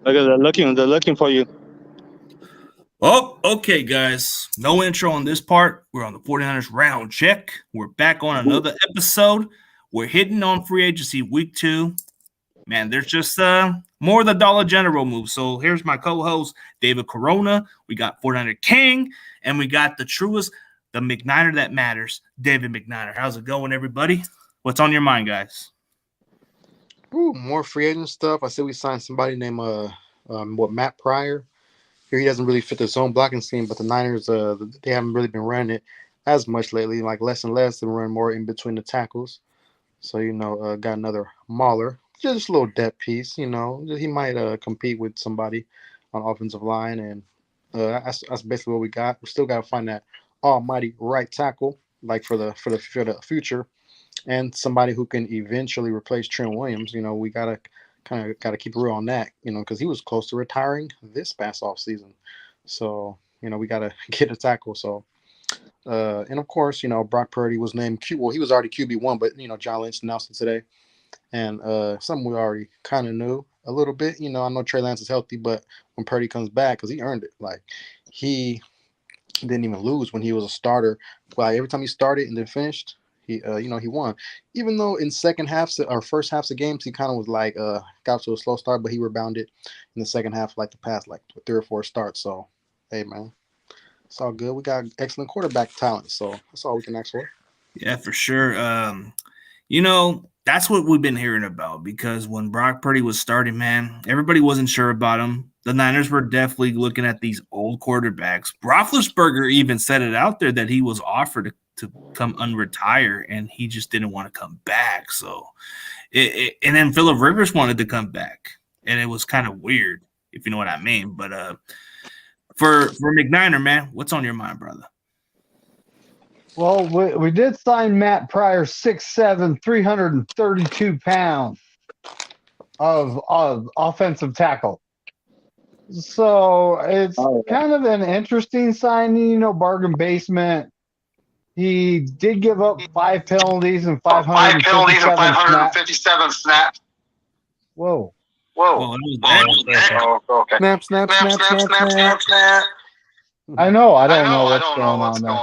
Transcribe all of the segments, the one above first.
Look at they're looking for you. Oh, okay, guys. No intro on this part. We're on the 49ers round check. We're back on another episode. We're hitting on free agency week 2. Man, there's just more of the Dollar General move. So here's my co-host, David Corona. We got 49er King, and we got the truest, the McNiner that matters, David McNiner. How's it going, everybody? What's on your mind, guys? Ooh, more free agent stuff. I said we signed somebody named Matt Pryor. Here he doesn't really fit the zone blocking scheme, but the Niners they haven't really been running it as much lately, like less and less. They run more in between the tackles. So got another Mauler, just a little depth piece. He might compete with somebody on offensive line, and that's basically what we got. We still got to find that almighty right tackle, like for the future, and somebody who can eventually replace Trent Williams. We gotta got to keep it real on that, because he was close to retiring this past off season. So we got to get a tackle. So and of course, Brock Purdy was named Well, he was already QB1, but John Lynch announced it today, and something we already kind of knew a little bit. I know Trey Lance is healthy, but when Purdy comes back, because he earned it, like he didn't even lose when he was a starter. Well, every time he started and then finished, he won. Even though in second halves or first halves of games, he kind of was like got to a slow start, but he rebounded in the second half, like the past 3 or 4 starts. So, hey man, it's all good. We got excellent quarterback talent, so that's all we can ask for. Yeah, for sure. That's what we've been hearing about, because when Brock Purdy was starting, man, everybody wasn't sure about him. The Niners were definitely looking at these old quarterbacks. Roethlisberger even said it out there that he was offered to come unretire, and he just didn't want to come back. So, and then Phillip Rivers wanted to come back, and it was kind of weird, if you know what I mean. But for McNiner, man, what's on your mind, brother? Well, we did sign Matt Pryor, 6'7", 332 pounds of offensive tackle. So it's kind of an interesting signing, bargain basement. He did give up 5 penalties and 557 snaps. Whoa. Okay. Snap. I know. I don't know what's going on there.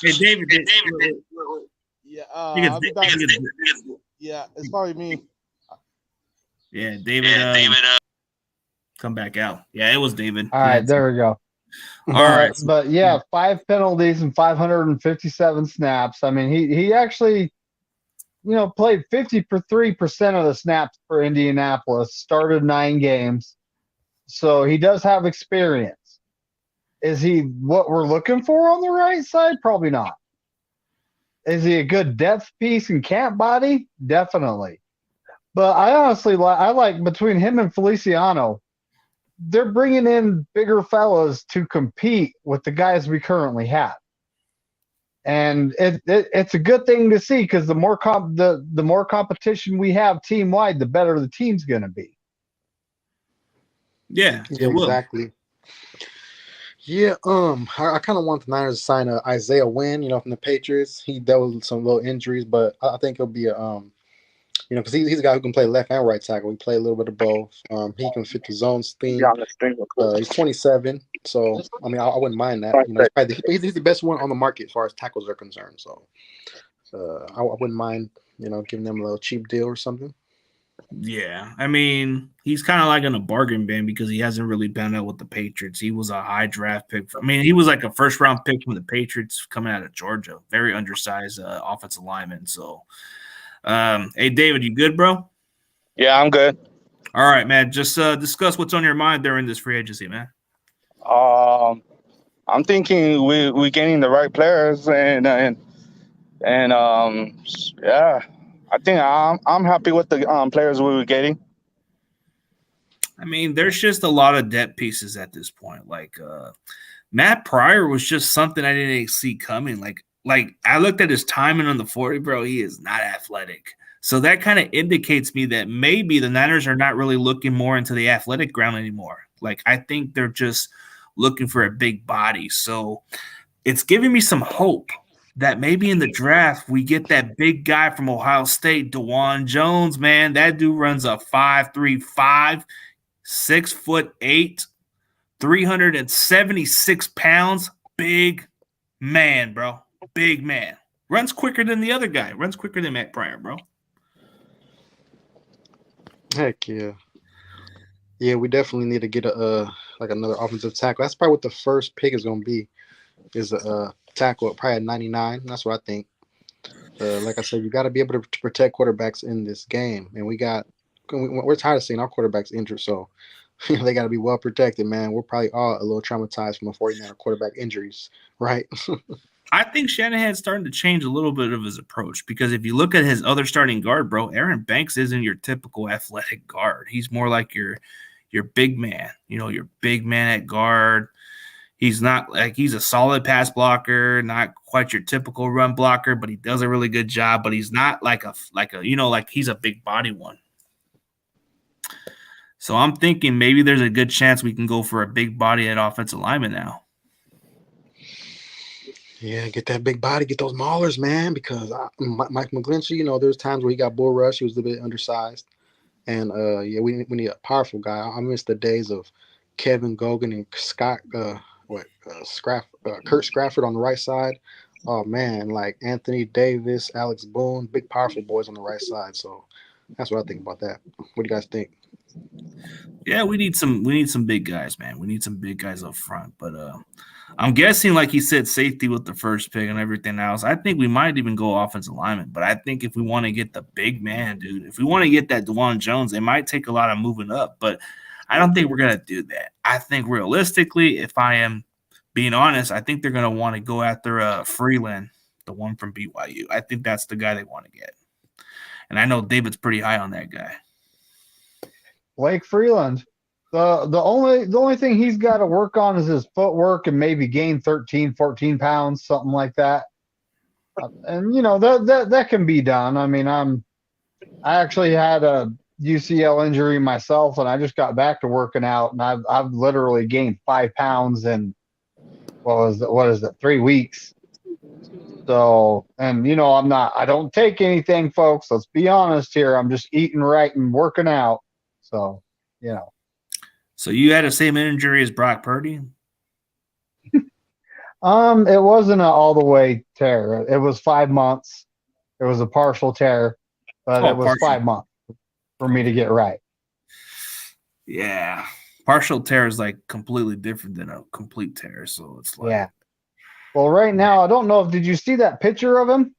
Hey, David. Yeah, it's probably me. Yeah, David. Come back out. Yeah, it was David. All right, there we go. All right. But yeah, 5 penalties and 557 snaps. I mean, he actually, played 53% of the snaps for Indianapolis, started 9 games. So he does have experience. Is he what we're looking for on the right side? Probably not. Is he a good depth piece and camp body? Definitely. But I honestly like between him and Feliciano, they're bringing in bigger fellas to compete with the guys we currently have. And it's a good thing to see, because the more competition we have team wide, the better the team's going to be. Yeah, exactly. Yeah, I kind of want the Niners to sign Isaiah Wynn, from the Patriots. He dealt with some little injuries, but I think he'll be because he's a guy who can play left and right tackle. He play a little bit of both. He can fit the zone scheme. He's 27, so I mean I wouldn't mind that. He's the best one on the market as far as tackles are concerned. So I wouldn't mind giving them a little cheap deal or something. Yeah, I mean, he's kind of like in a bargain bin because he hasn't really been out with the Patriots. He was a high draft pick. He was like a first-round pick from the Patriots coming out of Georgia. Very undersized offensive lineman. So, hey, David, you good, bro? Yeah, I'm good. All right, man. Just discuss what's on your mind during this free agency, man. I'm thinking we're getting the right players, and yeah. I think I'm happy with the players we were getting. I mean, there's just a lot of depth pieces at this point. Like Matt Pryor was just something I didn't see coming. Like I looked at his timing on the 40, bro. He is not athletic. So that kind of indicates me that maybe the Niners are not really looking more into the athletic ground anymore. Like I think they're just looking for a big body. So it's giving me some hope that maybe in the draft we get that big guy from Ohio State, DeJuan Jones, man. That dude runs a 5.35. 6'8", 376 pounds. Big man, bro. Big man. Runs quicker than the other guy. Runs quicker than Matt Pryor, bro. Heck yeah. Yeah, we definitely need to get like another offensive tackle. That's probably what the first pick is going to be, is a tackle probably at 99. That's what I think. Like I said, you got to be able to protect quarterbacks in this game, and we're tired of seeing our quarterbacks injured, so they got to be well protected, man. We're probably all a little traumatized from the 49er quarterback injuries, right? I think Shanahan's starting to change a little bit of his approach, because if you look at his other starting guard, bro, Aaron Banks isn't your typical athletic guard. He's more like your big man, your big man at guard. He's not like, he's a solid pass blocker, not quite your typical run blocker, but he does a really good job. But he's not like he's a big body one. So I'm thinking maybe there's a good chance we can go for a big body at offensive lineman now. Yeah, get that big body, get those maulers, man, because Mike McGlinchey, there's times where he got bull rush. He was a little bit undersized. And, we need a powerful guy. I miss the days of Kevin Gogan and Kurt Scrafford on the right side. Oh, man, like Anthony Davis, Alex Boone, big, powerful boys on the right side. So that's what I think about that. What do you guys think? Yeah, we need some big guys, man. We need some big guys up front. But I'm guessing, like he said, safety with the first pick and everything else. I think we might even go offensive lineman. But I think if we want to get the big man, dude, if we want to get that DeJuan Jones, it might take a lot of moving up. But I don't think we're going to do that. I think realistically, if I am being honest, I think they're going to want to go after Freeland, the one from BYU. I think that's the guy they want to get. And I know David's pretty high on that guy. Blake Freeland. The only thing he's got to work on is his footwork and maybe gain 13, 14 pounds, something like that. And that can be done. I mean, I actually had a UCL injury myself, and I just got back to working out, and I've literally gained 5 pounds in what is it, 3 weeks. So, and I don't take anything, folks. Let's be honest here. I'm just eating right and working out. So, So you had the same injury as Brock Purdy? It wasn't an all the way tear. It was 5 months. It was a partial tear, but it was partial. 5 months for me to get right. Yeah. Partial tear is like completely different than a complete tear. So it's like, yeah. Well, right now, I don't know. Did you see that picture of him?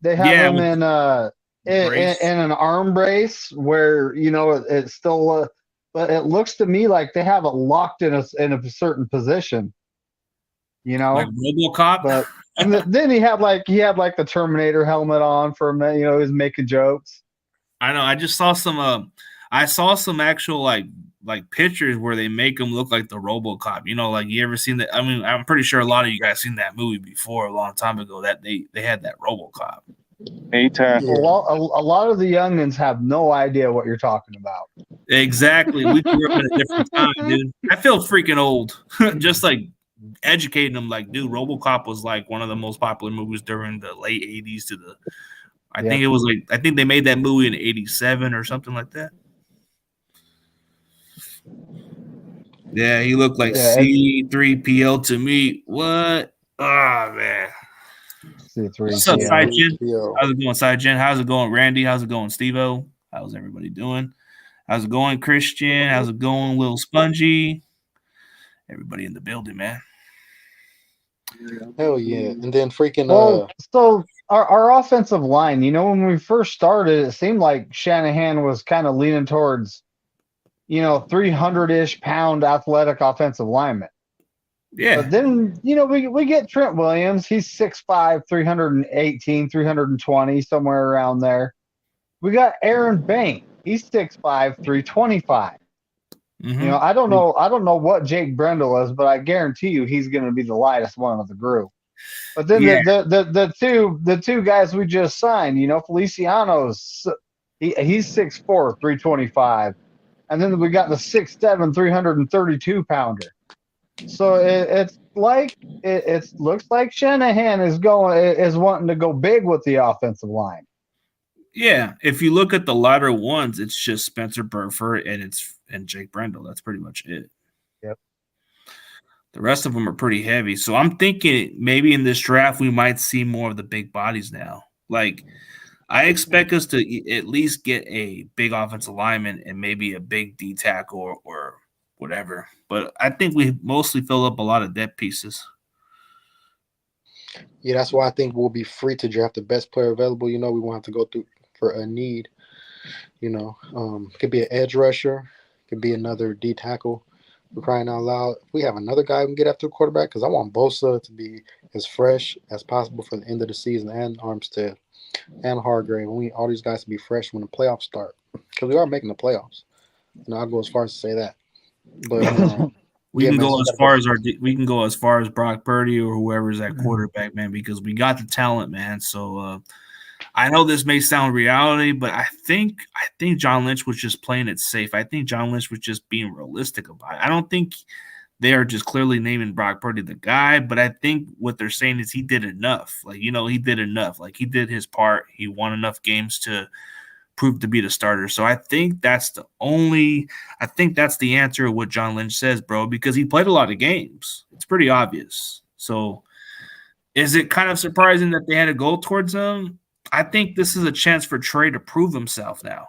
They have him in an arm brace where, it's still, but it looks to me like they have it locked in a certain position, like RoboCop. But and then he had like the Terminator helmet on for a minute. He was making jokes. I know. I just saw some. I saw some actual like pictures where they make him look like the RoboCop. Like, you ever seen that? I mean, I'm pretty sure a lot of you guys seen that movie before a long time ago. That they had that RoboCop. Anytime. A lot of the youngins have no idea what you're talking about. Exactly. We grew up in a different time, dude. I feel freaking old. Just like educating them, like, dude, RoboCop was like one of the most popular movies during the late 80s to the. I think they made that movie in 87 or something like that. Yeah, he looked like C3PO to me. What? Oh, man. What's up, Side-Gen? How's it going, Side-Gen? How's it going, Randy? How's it going, Steve-O? How's everybody doing? How's it going, Christian? How's it going, Little Spongy? Everybody in the building, man. Hell yeah. And then freaking so our offensive line, when we first started, it seemed like Shanahan was kind of leaning towards 300-ish pound athletic offensive lineman. Yeah. But then, we get Trent Williams. He's 6'5", 318, 320, somewhere around there. We got Aaron Banks. He's 6'5", 325. Mm-hmm. I don't know what Jake Brendel is, but I guarantee you he's going to be the lightest one of the group. But then the two guys we just signed, Feliciano's he's 6'4", 325. And then we got the 6'7", 332-pounder. So it looks like Shanahan is wanting to go big with the offensive line. Yeah, if you look at the latter ones, it's just Spencer Burford and Jake Brendel. That's pretty much it. Yep. The rest of them are pretty heavy. So I'm thinking maybe in this draft we might see more of the big bodies now. Like I expect us to at least get a big offensive lineman and maybe a big D tackle or whatever. But I think we mostly fill up a lot of depth pieces. Yeah, that's why I think we'll be free to draft the best player available. You know, we won't have to go through for a need. You know, could be an edge rusher, could be another D tackle. For crying out loud, if we have another guy we can get after a quarterback, because I want Bosa to be as fresh as possible for the end of the season, and Armstead and Hargrave. We need all these guys to be fresh when the playoffs start, because we are making the playoffs. And I'll go as far as to say that. But we can go as far as Brock Purdy or whoever's at quarterback, man, because we got the talent, man. So I know this may sound reality, but I think John Lynch was just playing it safe. I think John Lynch was just being realistic about it. I don't think they are just clearly naming Brock Purdy the guy, but I think what they're saying is he did enough. Like, you know, he did enough. Like, he did his part. He won enough games to prove to be the starter. So I think that's the answer of what John Lynch says, bro, because he played a lot of games. It's pretty obvious. So is it kind of surprising that they had to go towards him? I think this is a chance for Trey to prove himself now.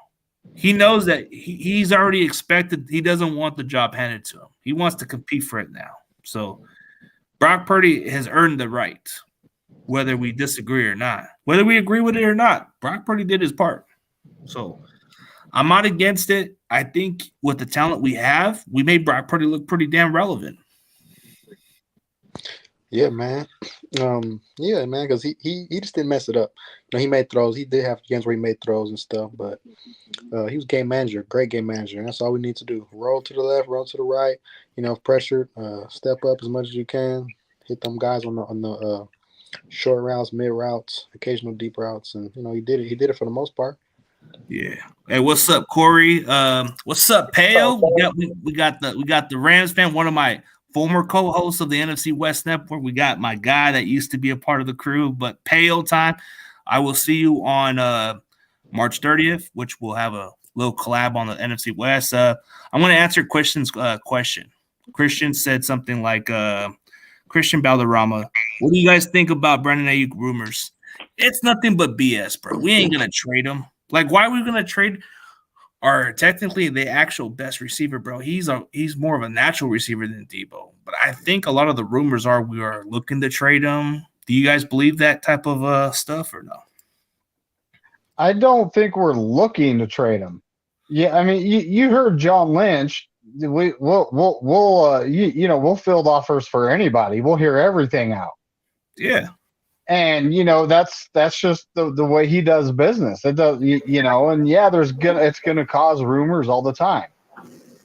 He knows that he's already expected. He doesn't want the job handed to him. He wants to compete for it now. So Brock Purdy has earned the right, whether we disagree or not. Whether we agree with it or not, Brock Purdy did his part. So I'm not against it. I think with the talent we have, we made Brock Purdy look pretty damn relevant. yeah, man. Because he just didn't mess it up. You know, he made throws. He did have games where he made throws and stuff, but he was game manager, great game manager, and that's all we need to do. Roll to the left, roll to the right. You know, if pressured, step up as much as you can. Hit them guys on the short routes, mid routes, occasional deep routes, and you know he did it. He did it for the most part. Yeah. Hey, what's up, Corey? What's up, Pale? We got the Rams fan, one of my former co-hosts of the NFC West Network. We got my guy that used to be a part of the crew, but Pale time. I will see you on March 30th, which we'll have a little collab on the NFC West. I'm going to answer Christian's question. Christian said something like, Christian Balderrama, what do you guys think about Brandon Ayuk rumors? It's nothing but BS, bro. We ain't going to trade him. Like, why are we going to trade our technically the actual best receiver, bro? He's more of a natural receiver than Debo. But I think a lot of the rumors are we are looking to trade him. Do you guys believe that type of stuff or no? I don't think we're looking to trade him. Yeah, I mean, you heard John Lynch. We'll field offers for anybody. We'll hear everything out. Yeah. And that's just the way he does business. It does, and yeah, it's gonna cause rumors all the time.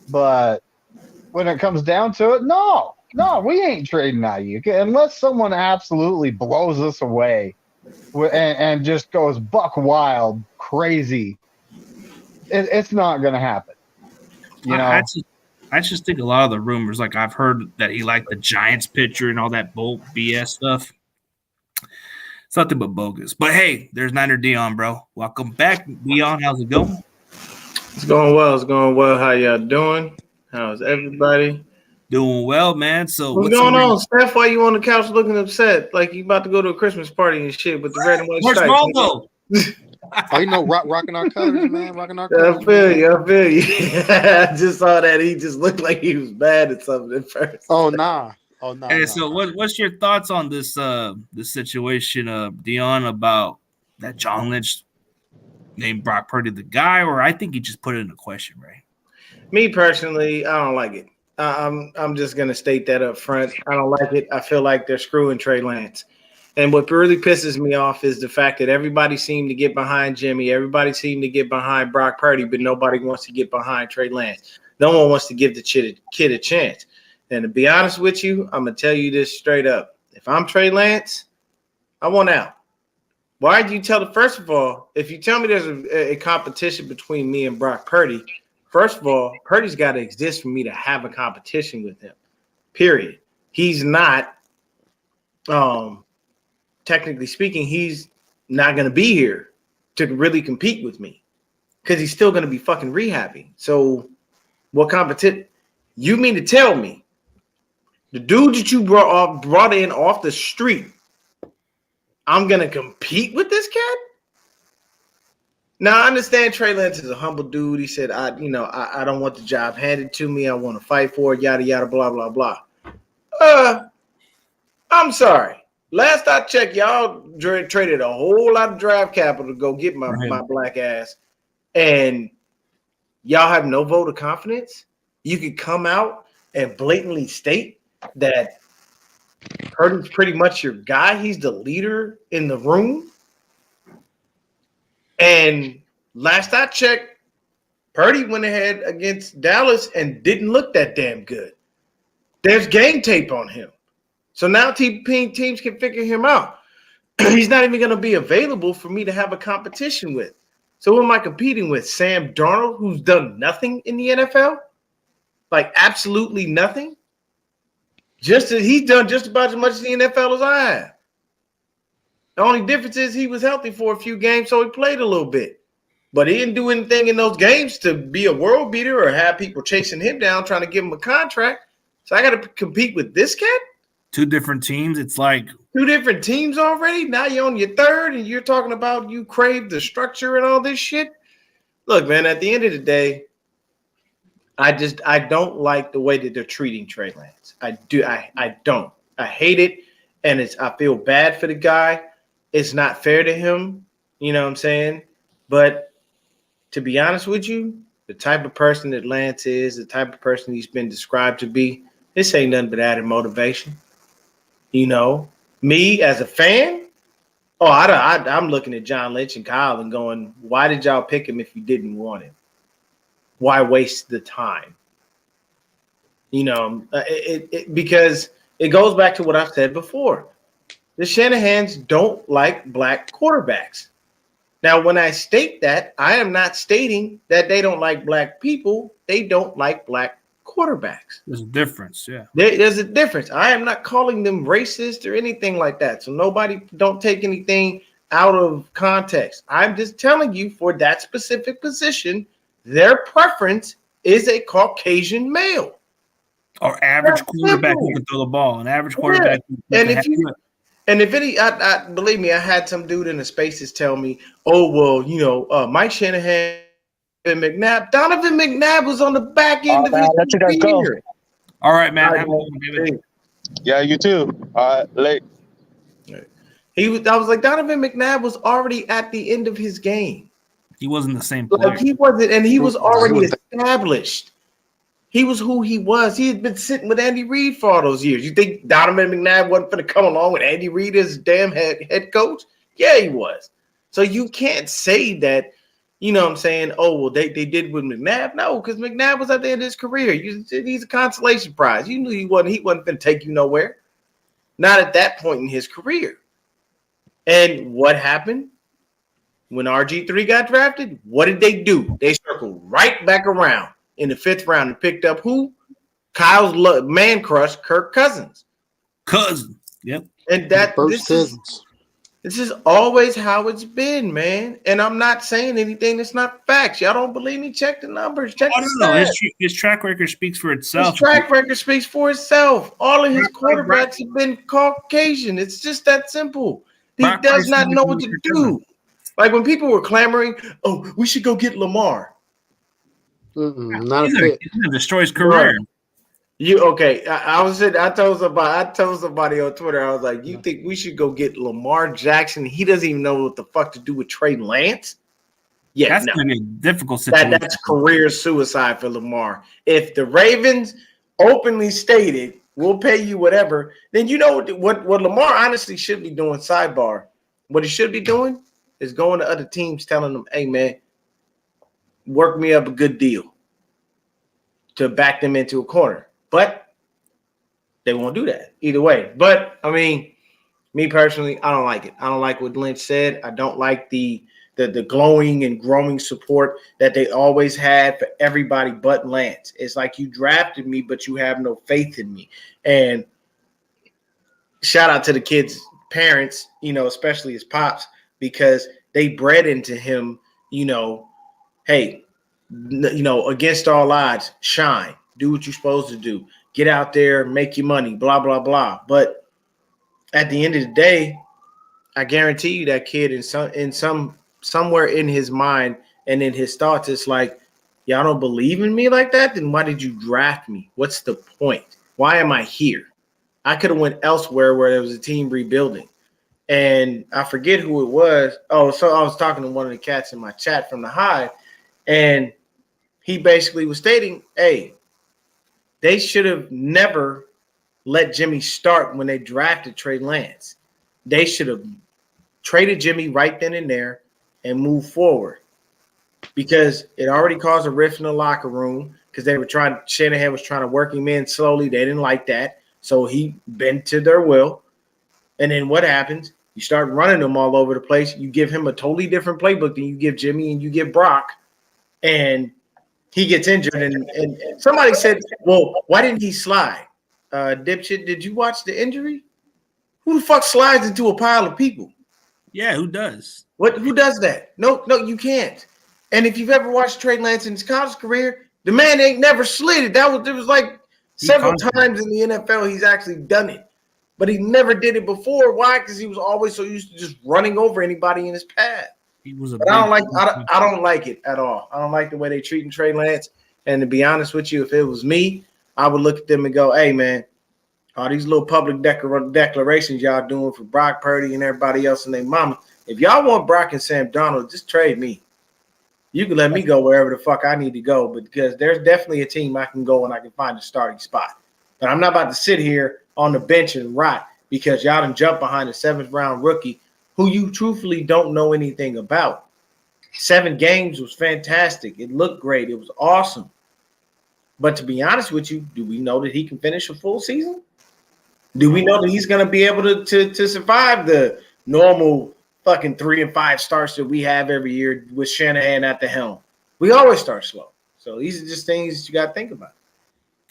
But when it comes down to it, no, we ain't trading Ayuk unless someone absolutely blows us away and just goes buck wild, crazy. It's not gonna happen. I just think a lot of the rumors, like I've heard that he liked the Giants pitcher and all that BS stuff. It's nothing but bogus. But hey, there's Niner Dion, bro. Welcome back, Dion. How's it going? It's going well. It's going well. How y'all doing? How's everybody? Doing well, man. So what's going on, Steph? Why you on the couch looking upset? Like you about to go to a Christmas party and shit with the red and white stripes. Where's Robo? Oh, rocking our colors, man. Rocking our colors. I feel you. I just saw that. He just looked like he was bad at something at first. Oh, nah. Oh no. Hey, so what's your thoughts on this situation, Dion, about that John Lynch named Brock Purdy the guy, or I think he just put it in a question, right? Me personally, I don't like it. I'm just gonna state that up front. I don't like it. I feel like they're screwing Trey Lance. And what really pisses me off is the fact that everybody seemed to get behind Jimmy, everybody seemed to get behind Brock Purdy, but nobody wants to get behind Trey Lance. No one wants to give the kid a chance. And to be honest with you, I'm going to tell you this straight up. If I'm Trey Lance, I want out. Why do you tell the – first of all, if you tell me there's a competition between me and Brock Purdy, first of all, Purdy's got to exist for me to have a competition with him, period. He's not technically speaking, he's not going to be here to really compete with me because he's still going to be fucking rehabbing. So what competition? You mean to tell me the dude that you brought in off the street, I'm going to compete with this cat? Now, I understand Trey Lance is a humble dude. He said, I don't want the job handed to me. I want to fight for it, yada, yada, blah, blah, blah. I'm sorry. Last I checked, y'all traded a whole lot of draft capital to go get my black ass. And y'all have no vote of confidence? You could come out and blatantly state that Purdy's pretty much your guy. He's the leader in the room. And last I checked, Purdy went ahead against Dallas and didn't look that damn good. There's game tape on him. So now teams can figure him out. He's not even going to be available for me to have a competition with. So who am I competing with? Sam Darnold, who's done nothing in the NFL? Like absolutely nothing? He's done just about as much in the NFL as I have. The only difference is he was healthy for a few games, so he played a little bit. But he didn't do anything in those games to be a world beater or have people chasing him down trying to give him a contract. So I got to compete with this cat? Two different teams. It's like two different teams already. Now you're on your third, and you're talking about you crave the structure and all this shit. Look, man, at the end of the day, I don't like the way that they're treating Trey Lance. I don't. I hate it, and I feel bad for the guy. It's not fair to him. You know what I'm saying? But to be honest with you, the type of person that Lance is, the type of person he's been described to be, this ain't nothing but added motivation. You know, me as a fan, I'm looking at John Lynch and Kyle and going, why did y'all pick him if you didn't want him? Why waste the time? You know, because it goes back to what I've said before. The Shanahans don't like black quarterbacks. Now, when I state that, I am not stating that they don't like black people. They don't like black quarterbacks. There's a difference, yeah. There's a difference. I am not calling them racist or anything like that. So nobody don't take anything out of context. I'm just telling you for that specific position, their preference is a Caucasian male. Or average quarterback who can throw the ball. An average quarterback. Yeah. Believe me, I had some dude in the spaces tell me, Mike Shanahan and McNabb. Donovan McNabb was on the back end of his career. All right, man. Yeah, you too. Late. I was like, Donovan McNabb was already at the end of his game. He wasn't the same player. Like he wasn't, and he was already established. He was who he was. He had been sitting with Andy Reid for all those years. You think Donovan McNabb wasn't going to come along with Andy Reid as damn head coach? Yeah, he was. So you can't say that, you know what I'm saying, they did with McNabb. No, because McNabb was at the end of his career. He's a consolation prize. You knew he wasn't going to take you nowhere. Not at that point in his career. And what happened? When RG3 got drafted, what did they do? They circled right back around in the 5th round and picked up who? Kyle's man crush, Kirk Cousins. Yep. And this is always how it's been, man. And I'm not saying anything that's not facts. Y'all don't believe me? Check the numbers. Check the stats. His track record speaks for itself. His track record speaks for itself. All of his quarterbacks have been Caucasian. It's just that simple. He does not know what to do. Like when people were clamoring, we should go get Lamar. Not a fit. He's gonna destroy his career. I told somebody on Twitter, I was like, you think we should go get Lamar Jackson? He doesn't even know what the fuck to do with Trey Lance. Yeah, that's gonna be a difficult situation. That's career suicide for Lamar. If the Ravens openly stated we'll pay you whatever, then you know what Lamar honestly should be doing. Sidebar, what he should be doing is going to other teams telling them, hey man, work me up a good deal to back them into a corner. But they won't do that either way. But I mean, me personally, I don't like it. I don't like what Lynch said. I don't like the glowing and growing support that they always had for everybody but Lance. It's like you drafted me, but you have no faith in me. And shout out to the kids' parents, especially his pops, because they bred into him, hey, against all odds, shine, do what you're supposed to do, get out there, make your money, blah, blah, blah. But at the end of the day, I guarantee you that kid somewhere in his mind and in his thoughts, it's like, y'all don't believe in me like that? Then why did you draft me? What's the point? Why am I here? I could have went elsewhere where there was a team rebuilding. And I forget who it was. Oh, so I was talking to one of the cats in my chat from the Hive, and he basically was stating, hey, they should have never let Jimmy start when they drafted Trey Lance. They should have traded Jimmy right then and there and moved forward, because it already caused a rift in the locker room because Shanahan was trying to work him in slowly. They didn't like that. So he bent to their will. And then what happens? You start running him all over the place. You give him a totally different playbook than you give Jimmy and you give Brock. And he gets injured. And somebody said, well, why didn't he slide? Dipshit, did you watch the injury? Who the fuck slides into a pile of people? Yeah, who does? Who does that? No, you can't. And if you've ever watched Trey Lance in his college career, the man ain't never slid. It was like several times in the NFL he's actually done it. But he never did it before. Why? Because he was always so used to just running over anybody in his path. But I don't like it at all. I don't like the way they treating Trey Lance. And to be honest with you, if it was me, I would look at them and go, hey, man, all these little public declarations y'all doing for Brock Purdy and everybody else and their mama, if y'all want Brock and Sam Darnold, just trade me. You can let me go wherever the fuck I need to go, but because there's definitely a team I can go and I can find a starting spot. But I'm not about to sit here on the bench and rot because y'all done jump behind a 7th-round rookie who you truthfully don't know anything about. 7 games was fantastic. It looked great. It was awesome. But to be honest with you, do we know that he can finish a full season? Do we know that he's going to be able to survive the normal fucking 3 and 5 starts that we have every year with Shanahan at the helm? We always start slow. So these are just things you got to think about.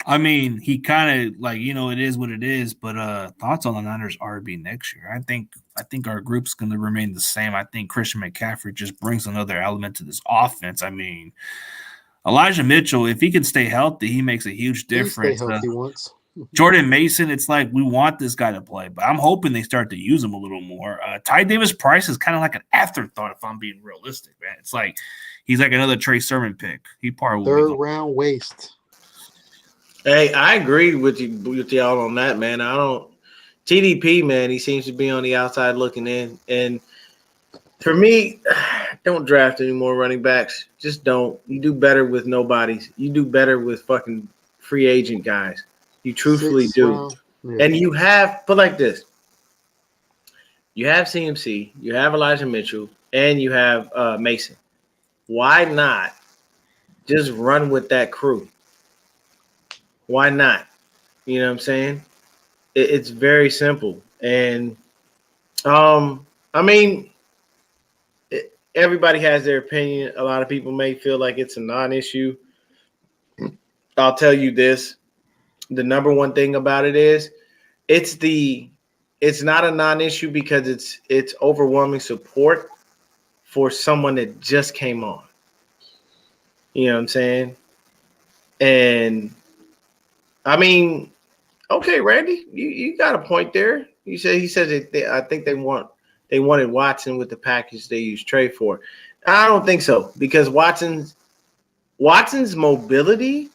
I mean, he kind of it is what it is, but thoughts on the Niners RB next year. I think our group's going to remain the same. I think Christian McCaffrey just brings another element to this offense. I mean, Elijah Mitchell, if he can stay healthy, he makes a huge difference. Stay healthy once. Jordan Mason, it's like we want this guy to play, but I'm hoping they start to use him a little more. Ty Davis-Price is kind of like an afterthought if I'm being realistic, man. It's like he's like another Trey Sermon pick. He probably third round waste. Hey, I agree with y'all on that, man. TDP, man, he seems to be on the outside looking in. And for me, don't draft any more running backs. Just don't. You do better with nobodies. You do better with fucking free agent guys. You truthfully do. Yeah. And you have, put like this, you have CMC, you have Elijah Mitchell, and you have Mason. Why not just run with that crew? Why not? You know what I'm saying? It's very simple. And, I mean, everybody has their opinion. A lot of people may feel like it's a non-issue. I'll tell you this. The number one thing about it is it's not a non-issue because it's overwhelming support for someone that just came on. You know what I'm saying? And I mean, okay, Randy, you got a point there. He says that I think they wanted Watson with the package they used Trey for. I don't think so because Watson's mobility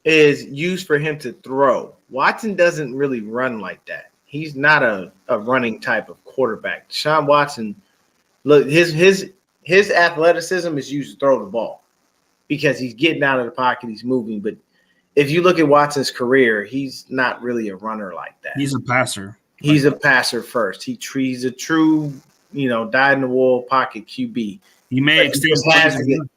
is used for him to throw. Watson doesn't really run like that. He's not a running type of quarterback. Deshaun Watson, look, his athleticism is used to throw the ball because he's getting out of the pocket, he's moving. But if you look at Watson's career, he's not really a runner like that. He passer. He's a passer first. He's a true, dyed-in-the-wool pocket QB. He may extend.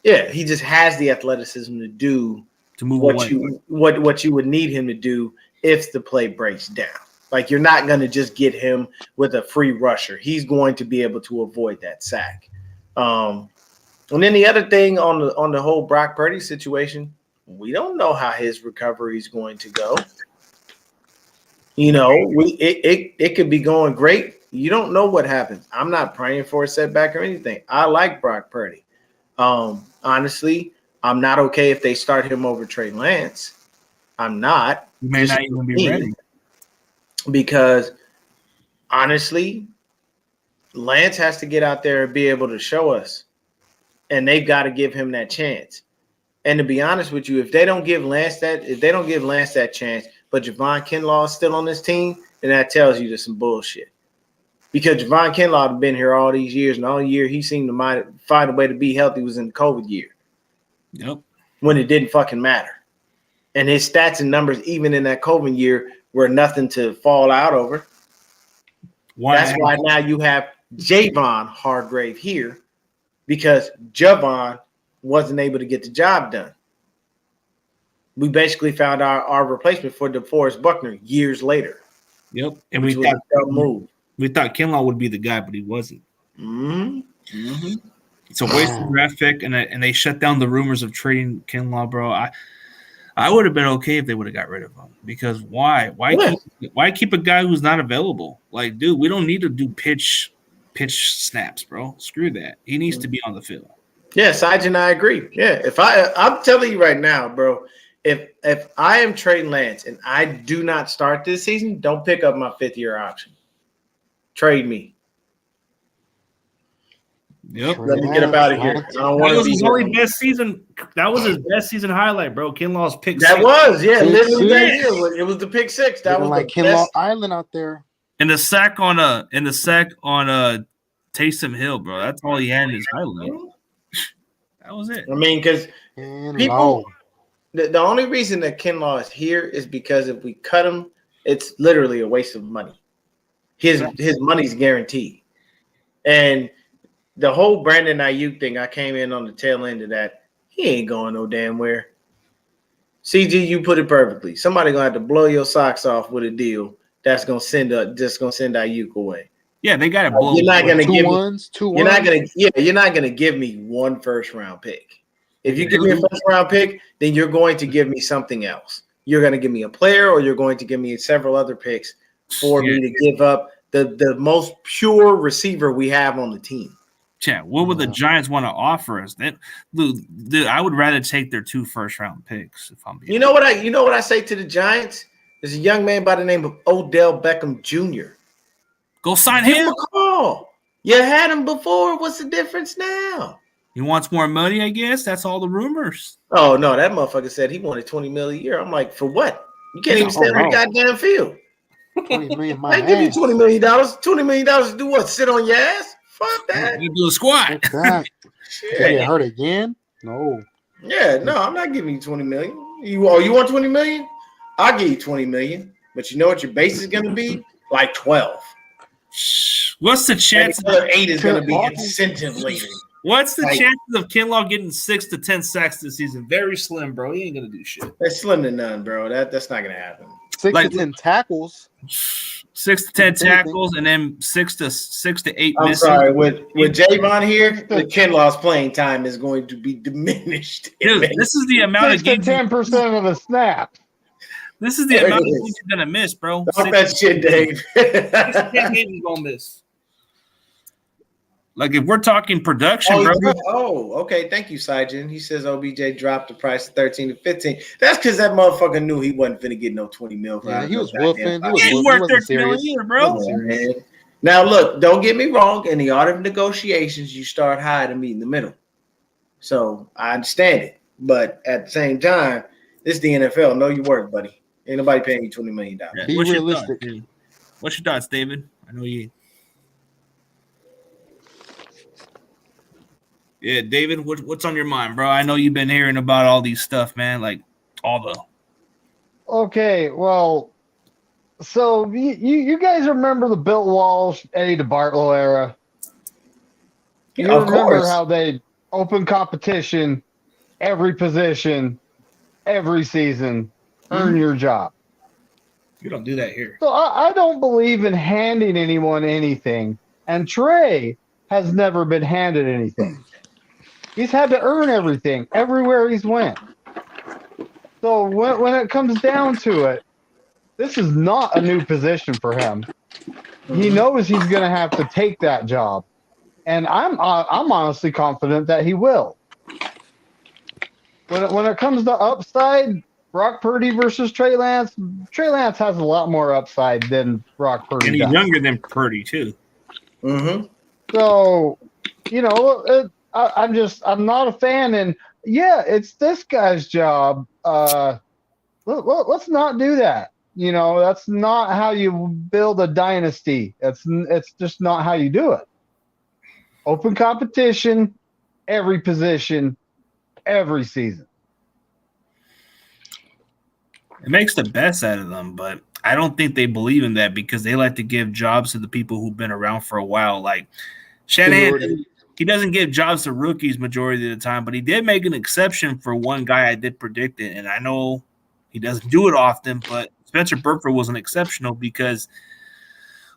He just has the athleticism to move what you would need him to do if the play breaks down. Like you're not going to just get him with a free rusher. He's going to be able to avoid that sack. And then the other thing on the whole Brock Purdy situation, we don't know how his recovery is going to go. It could be going great You don't know what happens. I'm not praying for a setback or anything. I like Brock Purdy. Honestly, I'm not okay if they start him over Trey Lance. I'm not. You may not even be ready. Because honestly, Lance has to get out there and be able to show us. And they've got to give him that chance. And to be honest with you, if they don't give Lance that chance, but Javon Kinlaw is still on this team, then that tells you there's some bullshit. Because Javon Kinlaw had been here all these years, and all year he seemed to find a way to be healthy was in the COVID year. Yep. When it didn't fucking matter. And his stats and numbers, even in that COVID year, were nothing to fall out over. That's why now you have Javon Hargrave here, because Javon wasn't able to get the job done. We basically found our replacement for DeForest Buckner years later. Yep. And we thought Kinlaw would be the guy, but he wasn't. Mm-hmm. Mm-hmm. It's a wasted draft pick, and they shut down the rumors of trading Kinlaw, bro. I would have been okay if they would have got rid of him, because why keep a guy who's not available? Like, dude, we don't need to do pitch snaps, bro. Screw that. He needs to be on the field. Yeah, Saj and I agree. Yeah, I'm telling you right now, bro, if I am Trey Lance and I do not start this season, don't pick up my 5th-year option. Trade me. Yep. Let me get up out of here. I don't want to be his only best season. That was his best season highlight, bro. Kinlaw's pick. That was, yeah, literally that year. It was the pick 6. That was like Kinlaw Island out there. And the sack on Taysom Hill, bro. That's all he had in his highlight. That was it. I mean, because people, the only reason that Kinlaw is here is because if we cut him, it's literally a waste of money. His money's guaranteed. And the whole Brandon Ayuk thing, I came in on the tail end of that. He ain't going no damn where. CG, you put it perfectly. Somebody gonna have to blow your socks off with a deal that's gonna send Ayuk away. Yeah, they gotta blow. You're not gonna give me 2 You're not gonna give me 1 first-round pick. If you give me a first-round pick, then you're going to give me something else. You're gonna give me a player, or you're going to give me several other picks for me to give up the most pure receiver we have on the team. Yeah, what would the Giants want to offer us? Dude, I would rather take their 2 first-round picks if I'm being. You know what I say to the Giants? There's a young man by the name of Odell Beckham Jr. Go sign Give him. him a call. You had him before. What's the difference now? He wants more money, I guess. That's all the rumors. Oh no, that motherfucker said he wanted $20 million a year. I'm like, for what? You can't even stay on the goddamn field. $20 million. I give you $20 million. $20 million to do what? Sit on your ass? Fuck that. You do a squat. Shit. Get hurt again? No. Yeah, no, I'm not giving you $20 million. You want $20 million? I'll give you $20 million. But you know what your base is gonna be? Like 12. What's the chance? The other 8 is gonna be incentive laden. What's the chances of Kinlaw getting 6 to 10 sacks this season? Very slim, bro. He ain't gonna do shit. That's slim to none, bro. That's not gonna happen. 6 to 10 tackles. 6 to 10 tackles, and then 6 to 8 I'm misses. sorry, with Javon here, the Kinlaw's playing time is going to be diminished. Dude, this is the amount of games. 10% of the snap. This is the amount of games you're gonna miss, bro. Stop that shit, Dave. 10 games you're gonna miss. Like, if we're talking production, bro. Okay. Thank you, Sajin. He says OBJ dropped the price to 13 to 15. That's because that motherfucker knew he wasn't finna get no 20 mil. Yeah, he was whooping. He ain't worth 13 million either, bro. Now, look, don't get me wrong. In the art of negotiations, you start high to meet in the middle. So I understand it. But at the same time, this is the NFL. Know your worth, buddy. Ain't nobody paying you $20 million. Yeah. Be realistic. What's your thoughts, David? I know you. Yeah, David, what's on your mind, bro? I know you've been hearing about all these stuff, man. Like all the. Okay, well, so you guys remember the Bill Walsh, Eddie DeBartolo era? You remember how they open competition, every position, every season, earn your job. You don't do that here. So I don't believe in handing anyone anything, and Trey has never been handed anything. He's had to earn everything everywhere he's went. So when it comes down to it, this is not a new position for him. he knows he's going to have to take that job, and I'm honestly confident that he will. When it comes to upside, Brock Purdy versus Trey Lance has a lot more upside than Brock Purdy And he's does. younger than Purdy too. Mm-hmm. So, I'm not a fan, and yeah, it's this guy's job. Let's not do that. That's not how you build a dynasty. It's just not how you do it. Open competition, every position, every season. It makes the best out of them, but I don't think they believe in that because they like to give jobs to the people who've been around for a while. Like Shanahan, he doesn't give jobs to rookies majority of the time, but he did make an exception for one guy I did predict it, and I know he doesn't do it often, but Spencer Burford was an exceptional because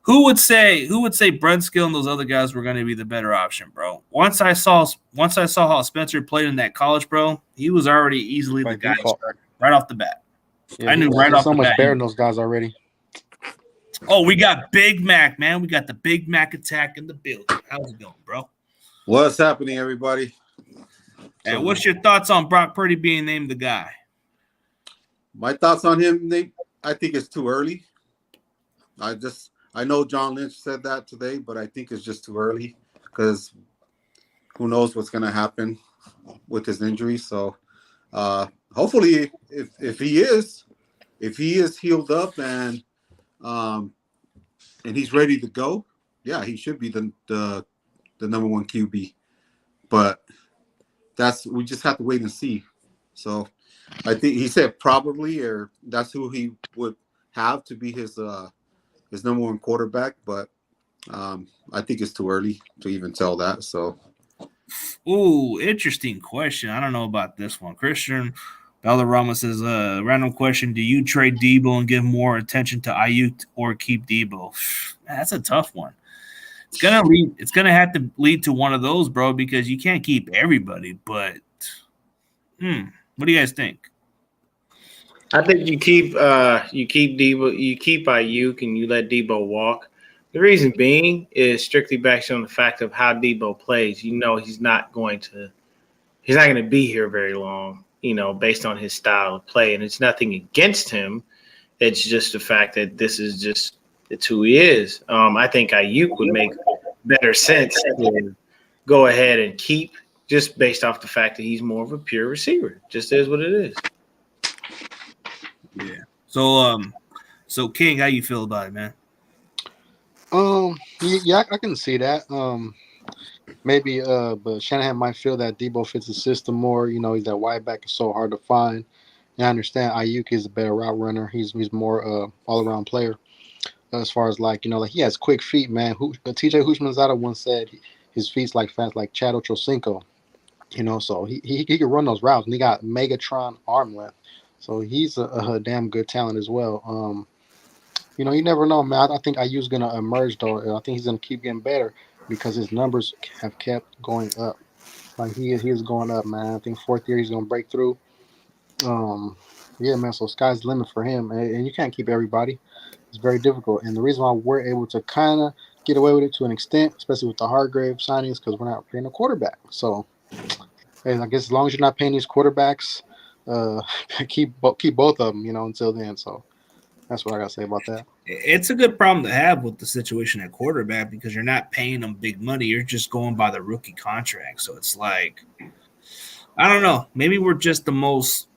who would say Brunskill and those other guys were going to be the better option, bro? Once I saw how Spencer played in that college, bro, he was already easily the guy right off the bat. Yeah, I knew right off the bat. So much better than those guys already. Oh, we got Big Mac, man. We got the Big Mac attack in the building. How's it going, bro? What's happening, everybody? And what's your thoughts on Brock Purdy being named the guy? My thoughts on him, Nate, I think it's too early. I know John Lynch said that today, but I think it's just too early because who knows what's going to happen with his injury. So hopefully if he is healed up and he's ready to go, yeah, he should be the number one QB. But we just have to wait and see. So I think he said probably, or that's who he would have to be his number one quarterback. But I think it's too early to even tell that. So, ooh, interesting question. I don't know about this one. Christian Valderrama says, random question: do you trade Debo and give more attention to Ayuk or keep Debo? That's a tough one. It's gonna have to lead to one of those, bro, because you can't keep everybody. But what do you guys think? I think you keep Debo, you keep Ayuk, and you let Debo walk. The reason being is strictly based on the fact of how Debo plays. He's not going to be here very long. Based on his style of play, and it's nothing against him. It's just the fact that it's who he is. I think Ayuk would make better sense to go ahead and keep, just based off the fact that he's more of a pure receiver. Just is what it is. Yeah. So King, how you feel about it, man? Yeah, I can see that. Maybe, but Shanahan might feel that Debo fits the system more. He's that wide back is so hard to find. And I understand Ayuk is a better route runner. He's more all around player. As far as he has quick feet, man. TJ Houshmandzadeh once said his feet's fast like Chad Ochocinco. So he can run those routes, and he got Megatron arm length. So he's a damn good talent as well. You never know, man. I think Ayuk's gonna emerge though. I think he's gonna keep getting better because his numbers have kept going up. He is going up, man. I think fourth year he's gonna break through. Yeah, man. So sky's the limit for him, and you can't keep everybody. It's very difficult, and the reason why we're able to kind of get away with it to an extent, especially with the Hargrave signings, because we're not paying a quarterback. So, I guess as long as you're not paying these quarterbacks, keep both of them, until then. So that's what I gotta say about that. It's a good problem to have with the situation at quarterback because you're not paying them big money. You're just going by the rookie contract. So it's I don't know. Maybe we're just the most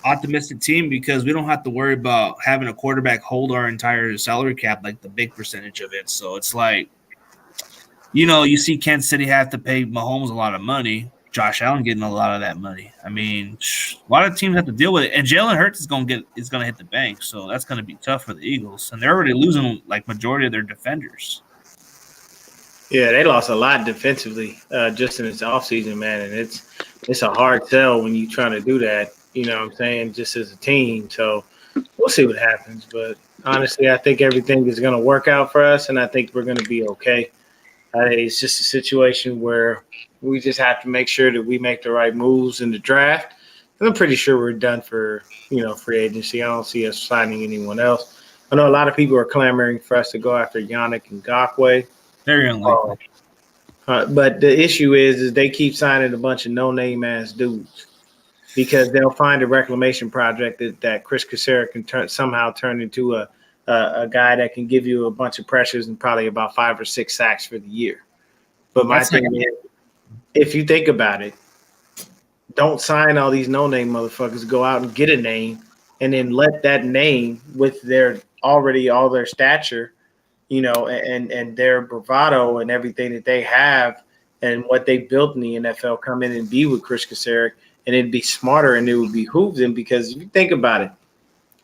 optimistic team because we don't have to worry about having a quarterback hold our entire salary cap, the big percentage of it. So it's you see Kansas City have to pay Mahomes a lot of money. Josh Allen getting a lot of that money. I mean, a lot of teams have to deal with it, and Jalen Hurts is going to hit the bank, so that's going to be tough for the Eagles. And they're already losing majority of their defenders. Yeah, they lost a lot defensively just in this offseason, man, and it's a hard sell when you're trying to do that. You know what I'm saying? Just as a team, so we'll see what happens. But honestly, I think everything is going to work out for us, and I think we're going to be okay. It's just a situation where we just have to make sure that we make the right moves in the draft. And I'm pretty sure we're done for, free agency. I don't see us signing anyone else. I know a lot of people are clamoring for us to go after Yannick Ngakoue. Very unlikely. But the issue is they keep signing a bunch of no-name ass dudes because they'll find a reclamation project that Chris Kaserik can somehow turn into a guy that can give you a bunch of pressures and probably about 5 or 6 sacks for the year. But my thing is, if you think about it, don't sign all these no-name motherfuckers. Go out and get a name, and then let that name with their already all their stature, you know, and their bravado and everything that they have and what they built in the NFL come in and be with Chris Kaserik, and it'd be smarter and it would behoove them because if you think about it,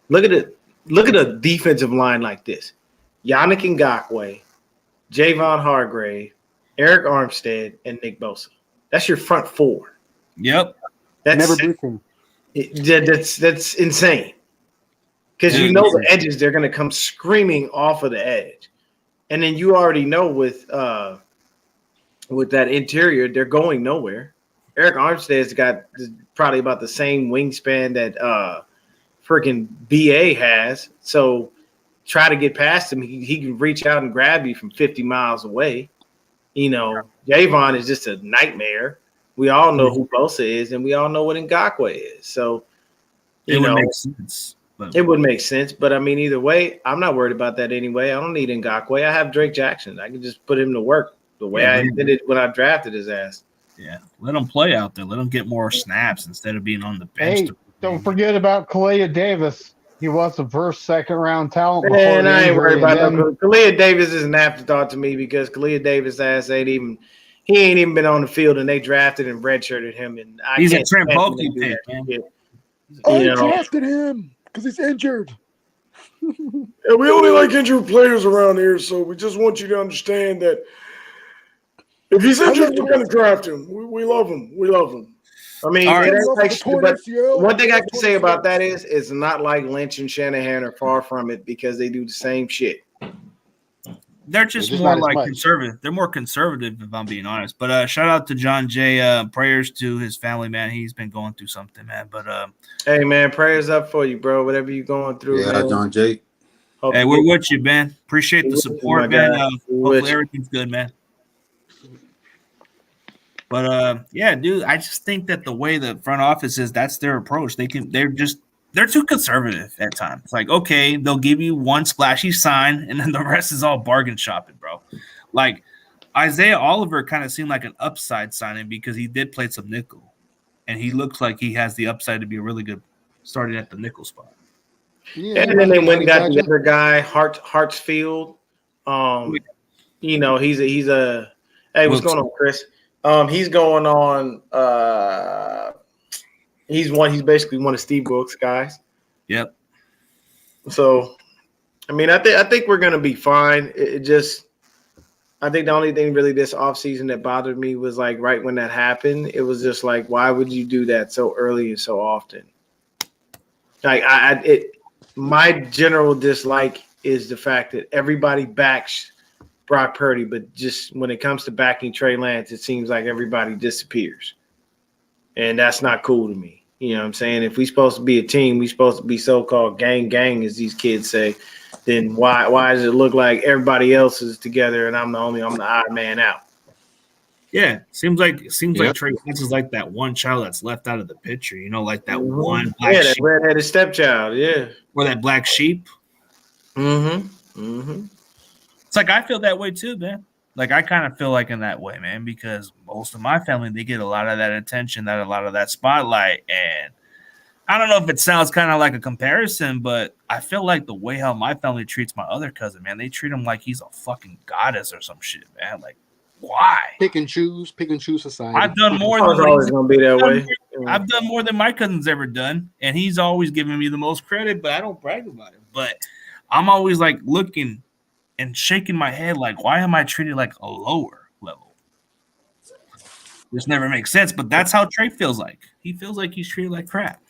look at a defensive line like this: Yannick Ngakoue, Javon Hargrave, Eric Armstead, and Nick Bosa. That's your front four. Yep. Never briefing. That's insane. Because you know the edges, they're going to come screaming off of the edge. And then you already know with that interior, they're going nowhere. Eric Armstead's got probably about the same wingspan that freaking BA has. So try to get past him. He can reach out and grab you from 50 miles away. You know, Javon is just a nightmare. We all know who Bosa is, and we all know what Ngakoue is. So, it would make sense. It would make sense. But, I mean, either way, I'm not worried about that anyway. I don't need Ngakoue. I have Drake Jackson. I can just put him to work the way I did it when I drafted his ass. Yeah, let him play out there. Let him get more snaps instead of being on the bench. Hey, don't forget about Kalia Davis. He was the first, second-round talent. Man, I ain't worried about that. Kalia Davis is an afterthought to me because Kalia Davis' ass ain't even been on the field, and they drafted and redshirted him. And he's a Trent Baalke pick, man. I drafted him because he's injured. Yeah, we only like injured players around here, so we just want you to understand that if he's injured, we're going to draft him. We love him. We love him. I mean, one thing I can say about that is it's not like Lynch and Shanahan are far from it because they do the same shit. They're just more like conservative. They're more conservative, if I'm being honest. But shout out to John Jay. Prayers to his family, man. He's been going through something, man. But hey, man, prayers up for you, bro. Whatever you're going through. Yeah, man. John Jay. Hey, we're with you, man. Appreciate the support, man. Hopefully everything's good, man. But yeah, dude, I just think that the way the front office is, that's their approach. They're too conservative at times. It's like, okay, they'll give you one splashy sign, and then the rest is all bargain shopping, bro. Like Isaiah Oliver kind of seemed like an upside signing because he did play some nickel, and he looks like he has the upside to be a really good starting at the nickel spot. Yeah, and then they went and got the other guy, Hartsfield. You know, he's a. Hey, what's going on, Chris? He's going on. He's basically one of Steve Wilkes' guys. Yep. So, I mean, I think we're gonna be fine. I think the only thing really this offseason that bothered me was like right when that happened, it was just like, why would you do that so early and so often? Like my general dislike is the fact that everybody backs Brock Purdy, but just when it comes to backing Trey Lance, it seems like everybody disappears. And that's not cool to me. You know what I'm saying? If we're supposed to be a team, we're supposed to be so-called gang, as these kids say, then why does it look like everybody else is together and I'm the odd man out? Yeah, seems like Trey Lance is like that one child that's left out of the picture, you know, like that one black sheep. That redheaded stepchild, yeah. Or that black sheep. Mm-hmm. It's like I feel that way too, man. Like I kind of feel like in that way, man, because most of my family, they get a lot of that attention, a lot of that spotlight. And I don't know if it sounds kind of like a comparison, but I feel like the way how my family treats my other cousin, man, they treat him like he's a fucking goddess or some shit, man. Like, why? Pick and choose society. I've done more than always gonna be that way. I've done more than my cousin's ever done, and he's always giving me the most credit, but I don't brag about it. But I'm always like looking and shaking my head like, why am I treated like a lower level? This never makes sense, but that's how Trey feels like. He feels like he's treated like crap.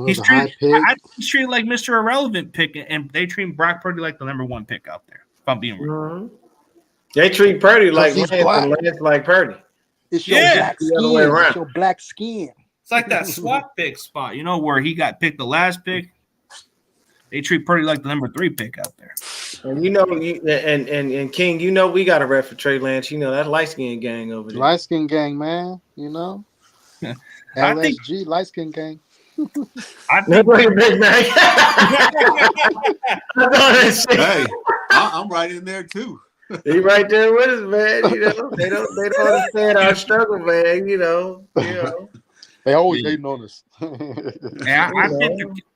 He's treated like Mr. Irrelevant pick, and they treat Brock Purdy like the number one pick out there, if I'm being real. Mm-hmm. They treat Purdy like Lance and Lance like Purdy. It's your black skin. It's your black skin. It's like that swap pick spot, you know, where he got picked the last pick. They treat Purdy like the number 3 pick out there. And and King, we got a rep for Trey Lance. That light skin gang over there. Light skin gang, man. I think LSG light skin gang. I think Big Mac. Hey, I'm right in there too. He right there with us, man. They don't understand our struggle, man. They always hating on us. Yeah,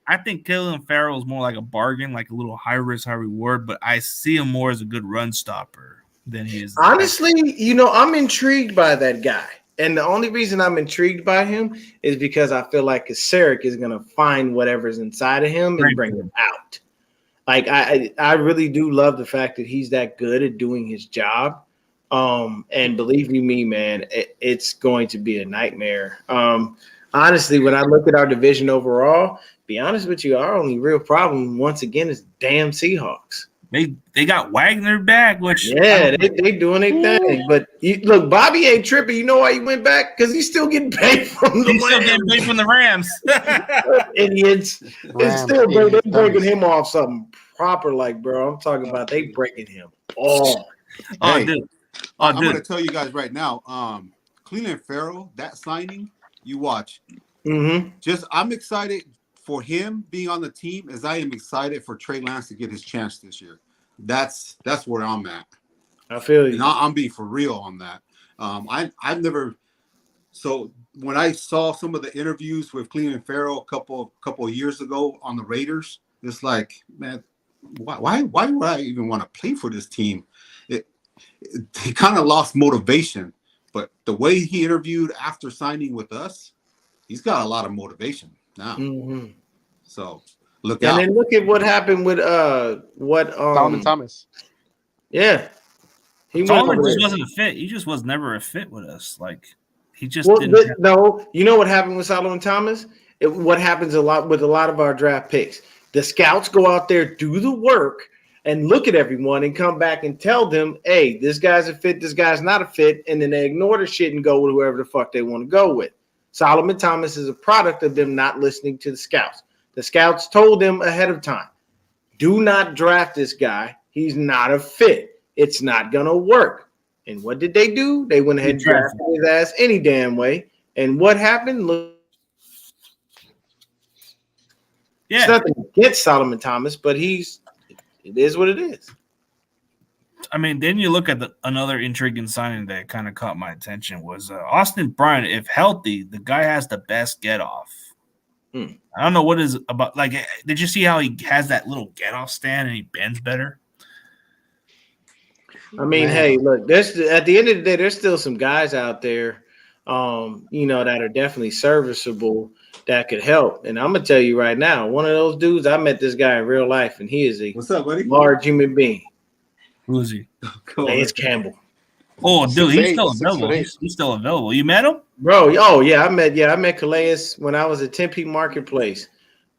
I think Clelin Ferrell is more like a bargain, like a little high risk, high reward. But I see him more as a good run stopper than he is. Honestly, I'm intrigued by that guy. And the only reason I'm intrigued by him is because I feel like Kasarik is going to find whatever's inside of him and bring him out. Like, I really do love the fact that he's that good at doing his job. And believe me, man, it's going to be a nightmare. Honestly, when I look at our division overall, be honest with you, our only real problem, once again, is damn Seahawks. They got Wagner back, which they doing their thing. But look, Bobby ain't tripping. You know why he went back? Because he's still getting paid from the Rams. Idiots. It's still they breaking him off something proper, like, bro. I'm talking about they breaking him off. Dude. I'm going to tell you guys right now, Clelin Ferrell, that signing, you watch. Mm-hmm. I'm excited for him being on the team as I am excited for Trey Lance to get his chance this year. That's where I'm at. I feel you. And I'm being for real on that. I've never. So when I saw some of the interviews with Clelin Ferrell a couple of years ago on the Raiders, it's like, man, why would I even want to play for this team? He kind of lost motivation, but the way he interviewed after signing with us, he's got a lot of motivation now. Mm-hmm. So look out. And then look at what happened with Solomon Thomas. Yeah. Solomon just wasn't a fit. He just was never a fit with us. Like, he just didn't. No, you know what happened with Solomon Thomas? What happens a lot with a lot of our draft picks. The scouts go out there, do the work, and look at everyone and come back and tell them, hey, this guy's a fit, this guy's not a fit, and then they ignore the shit and go with whoever the fuck they want to go with. Solomon Thomas is a product of them not listening to the scouts. The scouts told them ahead of time, do not draft this guy. He's not a fit. It's not going to work. And what did they do? They went ahead and drafted his ass any damn way. And what happened? Look, it's nothing against Solomon Thomas, but it is what it is. I mean, then you look at another intriguing signing that kind of caught my attention was Austin Bryant. If healthy, the guy has the best get off. I don't know what is about. Like, did you see how he has that little get off stand and he bends better? I mean, hey, look, at the end of the day, there's still some guys out there, that are definitely serviceable that could help. And I'm gonna tell you right now, one of those dudes, I met this guy in real life, and he is a large human being. Who is he? Lance Campbell. Oh, dude, he's still available. He's still available. You met him, bro? Oh yeah, I met Calais when I was at Tempe Marketplace.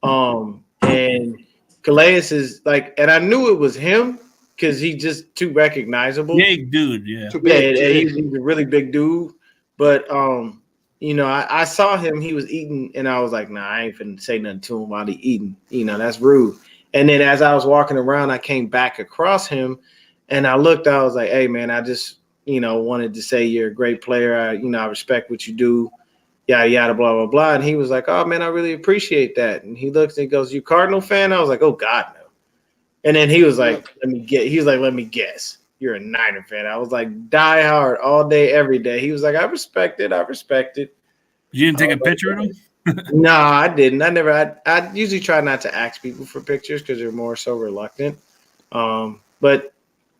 And Calais is like, and I knew it was him because he's just too recognizable. Big dude, yeah. He's a really big dude. But I saw him. He was eating, and I was like, nah, I ain't finna say nothing to him while he eating. That's rude. And then as I was walking around, I came back across him. And I looked, I was like, hey, man, I just, wanted to say you're a great player. I respect what you do, yada, yada, blah, blah, blah. And he was like, oh, man, I really appreciate that. And he looks and he goes, you Cardinal fan? I was like, oh, God, no. And then he was like, let me guess. You're a Niner fan. I was like, die hard all day, every day. He was like, I respect it. You didn't take a picture of him? No, I didn't. I usually try not to ask people for pictures because they're more so reluctant. But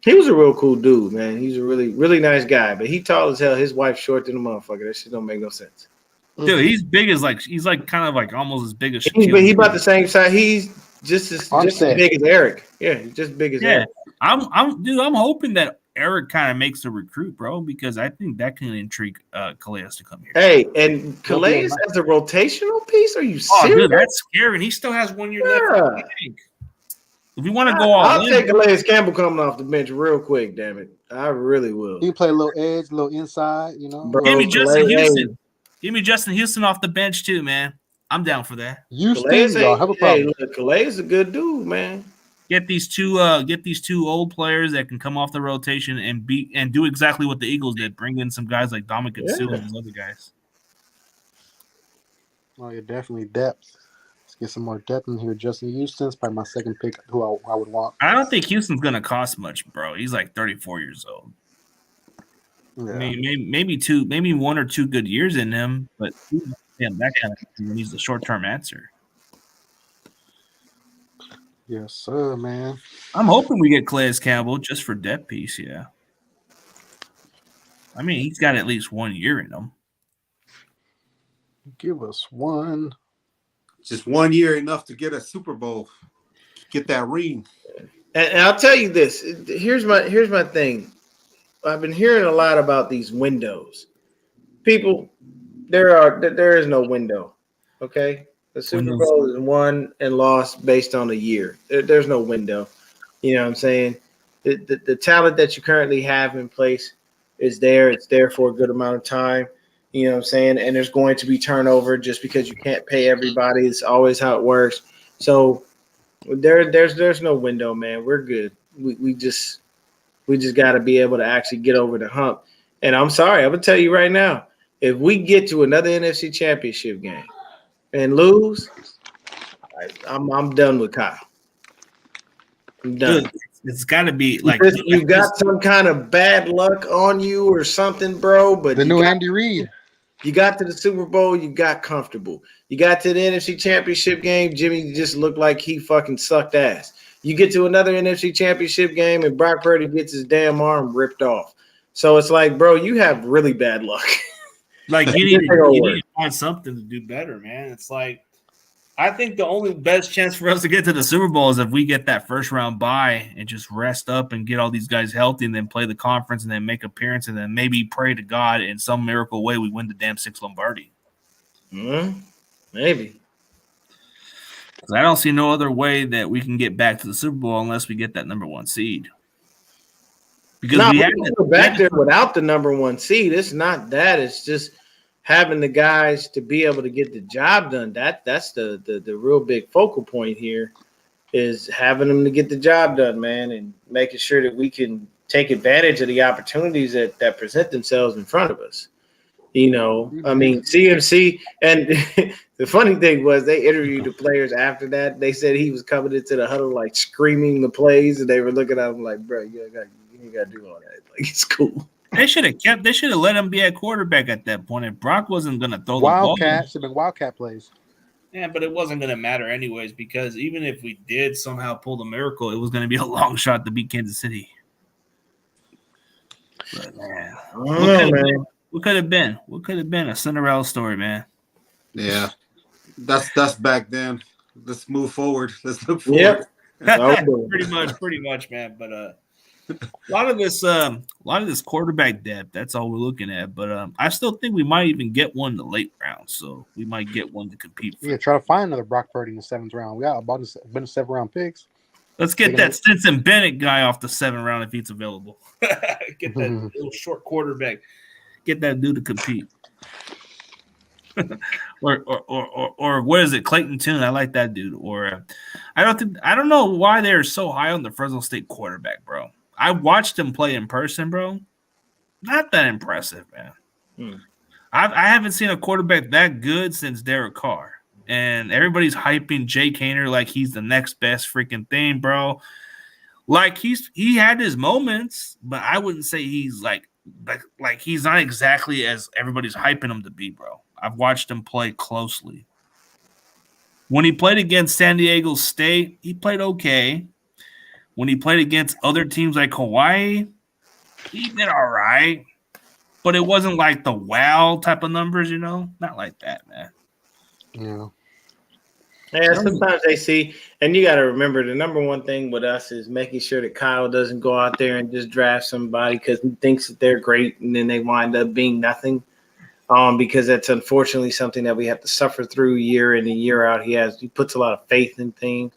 he was a real cool dude, man. He's a really, really nice guy. But he tall as hell. His wife's short than a motherfucker. That shit don't make no sense. Dude, he's big as he's kind of almost as big as he's about the same size. He's just as big as Eric. Yeah, he's just big as Eric. I'm hoping that Eric kind of makes a recruit, bro, because I think that can intrigue Calais to come here. Hey, and Calais as a rotational piece? Are you serious? Oh, dude, that's scary. And he still has 1 year left. If you want to go I'll take Calais Campbell coming off the bench real quick, damn it. I really will. He can play a little edge, a little inside, Bro, Give me Justin Houston. Give me Justin Houston off the bench too, man. I'm down for that. Houston, y'all have a problem. Hey, look, Calais is a good dude, man. Get these two old players that can come off the rotation and do exactly what the Eagles did. Bring in some guys like Dominic and Sue and those other guys. Oh, yeah, definitely depth. Let's get some more depth in here. Justin Houston's probably my second pick, who I would want. I don't think Houston's gonna cost much, bro. He's like 34 years old. Yeah. I mean, maybe 1 or 2 good years in him, but that kind of thing, he's the short-term answer. Yes, sir, man. I'm hoping we get Calais Campbell just for depth piece, yeah. I mean, he's got at least 1 year in him. Give us one. Just 1 year enough to get a Super Bowl, get that ring. And I'll tell you this. Here's my thing. I've been hearing a lot about these windows. People, there is no window. Okay, the Super Bowl is won and lost based on a year. There's no window. You know what I'm saying? The talent that you currently have in place is there. It's there for a good amount of time. You know what I'm saying? And there's going to be turnover just because you can't pay everybody. It's always how it works. So there's no window, man. We're good. We just got to be able to actually get over the hump. And I'm sorry, I'm gonna tell you right now, if we get to another NFC Championship game and lose, I'm done with Kyle. I'm done. Dude, it's got to be like you got some kind of bad luck on you or something, bro. But the new Andy Reid. You got to the Super Bowl, you got comfortable. You got to the NFC Championship game, Jimmy just looked like he fucking sucked ass. You get to another NFC Championship game, and Brock Purdy gets his damn arm ripped off. So it's like, bro, you have really bad luck. Like you need to find something to do better, man. It's like I think the only best chance for us to get to the Super Bowl is if we get that first round bye and just rest up and get all these guys healthy and then play the conference and then make appearance and then maybe pray to God in some miracle way we win the damn 6 Lombardi. Maybe. I don't see no other way that we can get back to the Super Bowl unless we get that number 1 seed. Because we go back there without the number 1 seed. It's not that. It's just having the guys to be able to get the job done. That's the real big focal point here is having them to get the job done, man, and making sure that we can take advantage of the opportunities that present themselves in front of us. You know, I mean, CMC, and the funny thing was they interviewed the players after that. They said he was coming into the huddle like screaming the plays, and they were looking at him like, bro, you ain't got to do all that. Like, it's cool. They should have let him be at quarterback at that point. If Brock wasn't going to throw Wildcat, should have been Wildcat plays. Yeah, but it wasn't going to matter anyways because even if we did somehow pull the miracle, it was going to be a long shot to beat Kansas City. But, man, what could have been? What could have been? A Cinderella story, man. Yeah, that's back then. Let's move forward. Let's look forward. Yep. pretty much, man. But a lot of this quarterback depth. That's all we're looking at. But I still think we might even get one in the late round. So we might get one to compete for. Yeah, try to find another Brock Purdy in the 7th round. We got about a 7th round picks. Let's get that Stinson Bennett guy off the 7th round if he's available. Get that little short quarterback. Get that dude to compete. or what is it? Clayton Tune. I like that dude. Or I don't know why they're so high on the Fresno State quarterback, bro. I watched him play in person, bro. Not that impressive, man. I haven't seen a quarterback that good since Derek Carr. And everybody's hyping Jake Haener like he's the next best freaking thing, bro. Like he had his moments, but I wouldn't say he's like he's not exactly as everybody's hyping him to be, bro. I've watched him play closely. When he played against San Diego State, he played okay. When he played against other teams like Hawaii, he did all right. But it wasn't like the wow type of numbers, you know? Not like that, man. Yeah. Yeah, sometimes they see, and you got to remember the number one thing with us is making sure that Kyle doesn't go out there and just draft somebody because he thinks that they're great and then they wind up being nothing. Because that's unfortunately something that we have to suffer through year in and year out. He puts a lot of faith in things.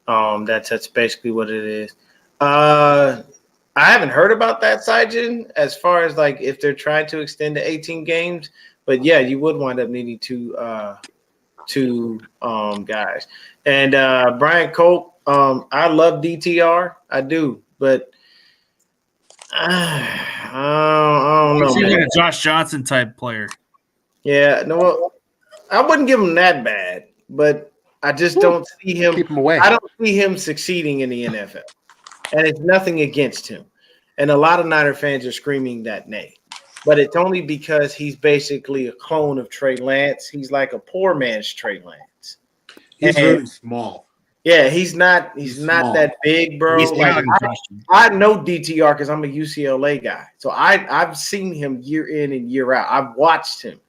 That's basically what it is. I haven't heard about that, Saijin, as far as like if they're trying to extend to 18 games. But yeah, you would wind up needing to two guys. And Brian Colt, I love DTR, I do, but I don't know, He's man. like a Josh Johnson type player. Yeah, no, well, I wouldn't give him that bad, but I just don't see him. Keep him away. I don't see him succeeding in the NFL, and it's nothing against him. And a lot of Niner fans are screaming that name, but it's only because he's basically a clone of Trey Lance. He's like a poor man's Trey Lance. He's really small. Yeah, he's not small. that big, bro. He's Like, like I know DTR because I'm a UCLA guy, so I've seen him year in and year out. I've watched him,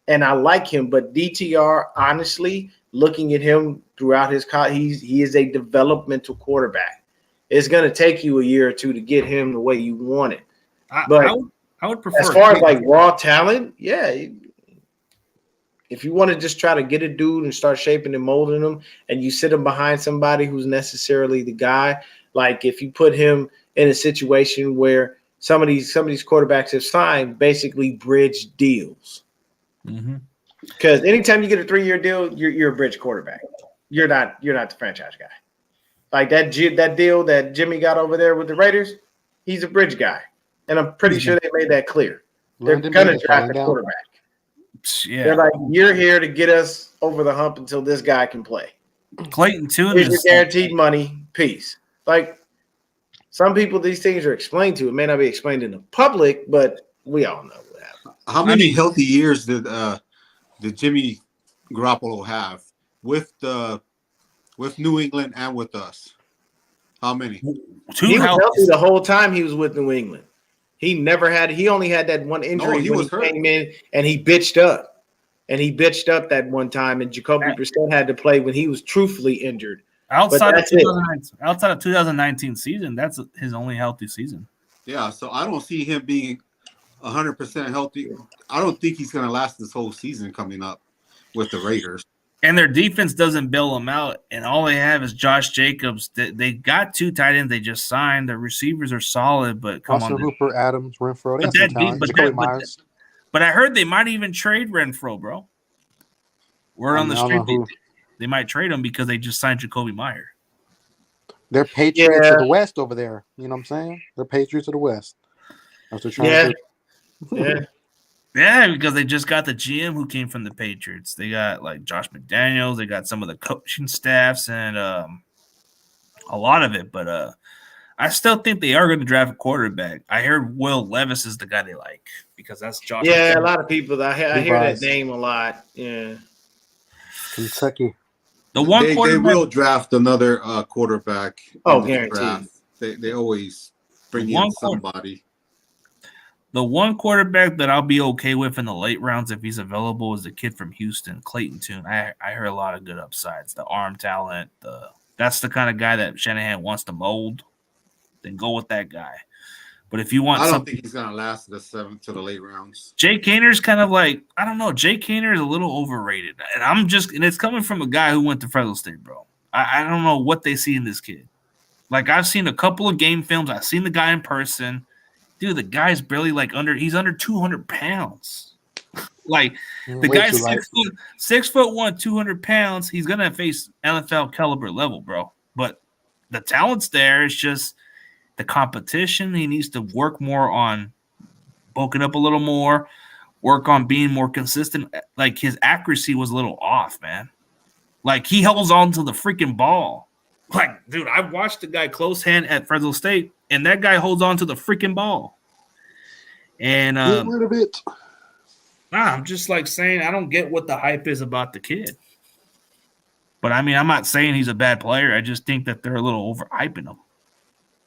and I like him. But DTR, honestly, looking at him throughout his college, he is a developmental quarterback. It's going to take you a year or two to get him the way you want it. But I would prefer, as far as like raw talent, yeah. If you want to just try to get a dude and start shaping and molding him, and you sit him behind somebody who's necessarily the guy, like if you put him in a situation where some of these quarterbacks have signed basically bridge deals. Because anytime you get a 3-year deal, you're a bridge quarterback. You're not the franchise guy. Like that deal that Jimmy got over there with the Raiders, he's a bridge guy, and I'm pretty sure they made that clear. They're gonna draft a quarterback. Yeah, they're like, you're here to get us over the hump until this guy can play. Clayton Tune Here's your is guaranteed money. Peace. Like some people, these things are explained to. It may not be explained in the public, but we all know what happened. How many healthy years did Jimmy Garoppolo have with New England and with us? How many? He was healthy the whole time he was with New England. He only had that one injury when he came in and he bitched up. And he bitched up that one time, and Jacoby Brissett had to play when he was truthfully injured. Outside of 2019 season, that's his only healthy season. Yeah, so I don't see him being 100% healthy. I don't think he's going to last this whole season coming up with the Raiders. And their defense doesn't bail them out, and all they have is Josh Jacobs. They got 2 tight ends they just signed. Their receivers are solid, but come Austin on. Hooper, Adams, Renfro. But I heard they might even trade Renfro, bro. Word on the street, they might trade him because they just signed Jacoby Meyer. They're Patriots of the West over there. You know what I'm saying? They're Patriots of the West. That's what they're trying to do. Yeah, because they just got the GM who came from the Patriots. They got like Josh McDaniels. They got some of the coaching staffs and a lot of it. But I still think they are going to draft a quarterback. I heard Will Levis is the guy they like because that's Josh. Yeah, a lot of people. I hear that name a lot. Yeah, Kentucky. They will draft another quarterback. Oh, guaranteed. They always bring in somebody. The one quarterback that I'll be okay with in the late rounds if he's available is the kid from Houston, Clayton Tune. I heard a lot of good upsides. The arm talent, that's the kind of guy that Shanahan wants to mold. Then go with that guy. But if you want, I don't think he's gonna last the 7th to the late rounds. Jay Kaner's kind of like, I don't know. Jay Kaner is a little overrated, and it's coming from a guy who went to Fresno State, bro. I don't know what they see in this kid. Like I've seen a couple of game films. I've seen the guy in person. Dude, the guy's barely he's under 200 pounds. Like the guy's 6'1", 200 pounds. He's gonna face NFL caliber level, bro. But the talent's there. It's just the competition. He needs to work more on bulking up a little more, work on being more consistent. Like his accuracy was a little off, man. Like he holds on to the freaking ball. Like, dude, I watched the guy close hand at Fresno State, and that guy holds on to the freaking ball. And get rid of it. I'm just like saying I don't get what the hype is about the kid. But I mean, I'm not saying he's a bad player. I just think that they're a little overhyping him.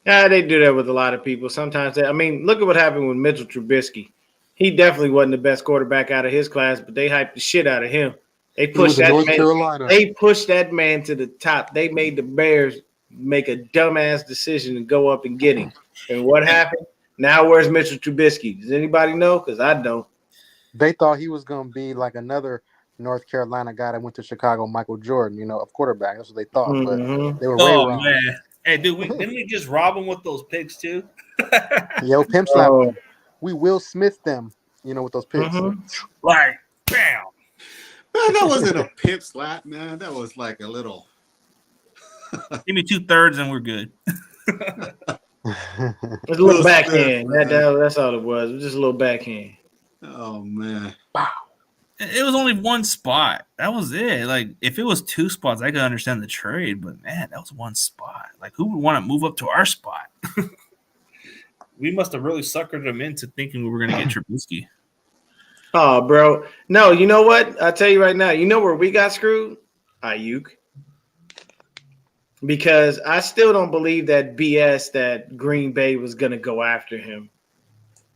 Yeah, they do that with a lot of people. Sometimes look at what happened with Mitchell Trubisky. He definitely wasn't the best quarterback out of his class, but they hyped the shit out of him. They pushed that man. They pushed that man to the top. They made the Bears make a dumbass decision to go up and get him. And what happened? Now where's Mitchell Trubisky? Does anybody know? Because I don't. They thought he was going to be like another North Carolina guy that went to Chicago, Michael Jordan, a quarterback. That's what they thought. But they were way wrong. Man. Hey, dude, didn't we just rob him with those picks too? Yo, pimp slap them. We Will Smith them, with those picks. Like, bam. Man, that wasn't a pimp slap, man. That was like a little. Give me 2/3 and we're good. It's a little backhand. That's all it was. It was just a little backhand. Oh man. It was only one spot. That was it. Like, if it was 2 spots, I could understand the trade. But, man, that was one spot. Like, who would want to move up to our spot? We must have really suckered them into thinking we were going to get Trubisky. Oh, bro. No, you know what? I'll tell you right now. You know where we got screwed? Ayuk. Because I still don't believe that BS that Green Bay was going to go after him.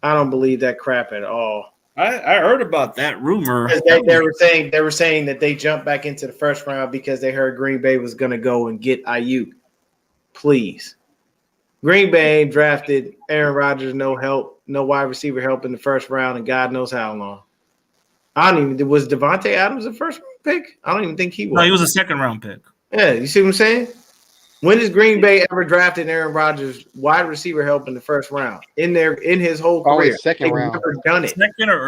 I don't believe that crap at all. I heard about that rumor. They were saying that they jumped back into the first round because they heard Green Bay was going to go and get Ayuk. Please. Green Bay drafted Aaron Rodgers, no help, no wide receiver help in the first round, and God knows how long. Was Devontae Adams a first round pick? I don't even think he was. No, he was a second round pick. Yeah, you see what I'm saying? When has Green Bay ever drafted Aaron Rodgers wide receiver help in the first round in his whole career? Always second round. Never done it.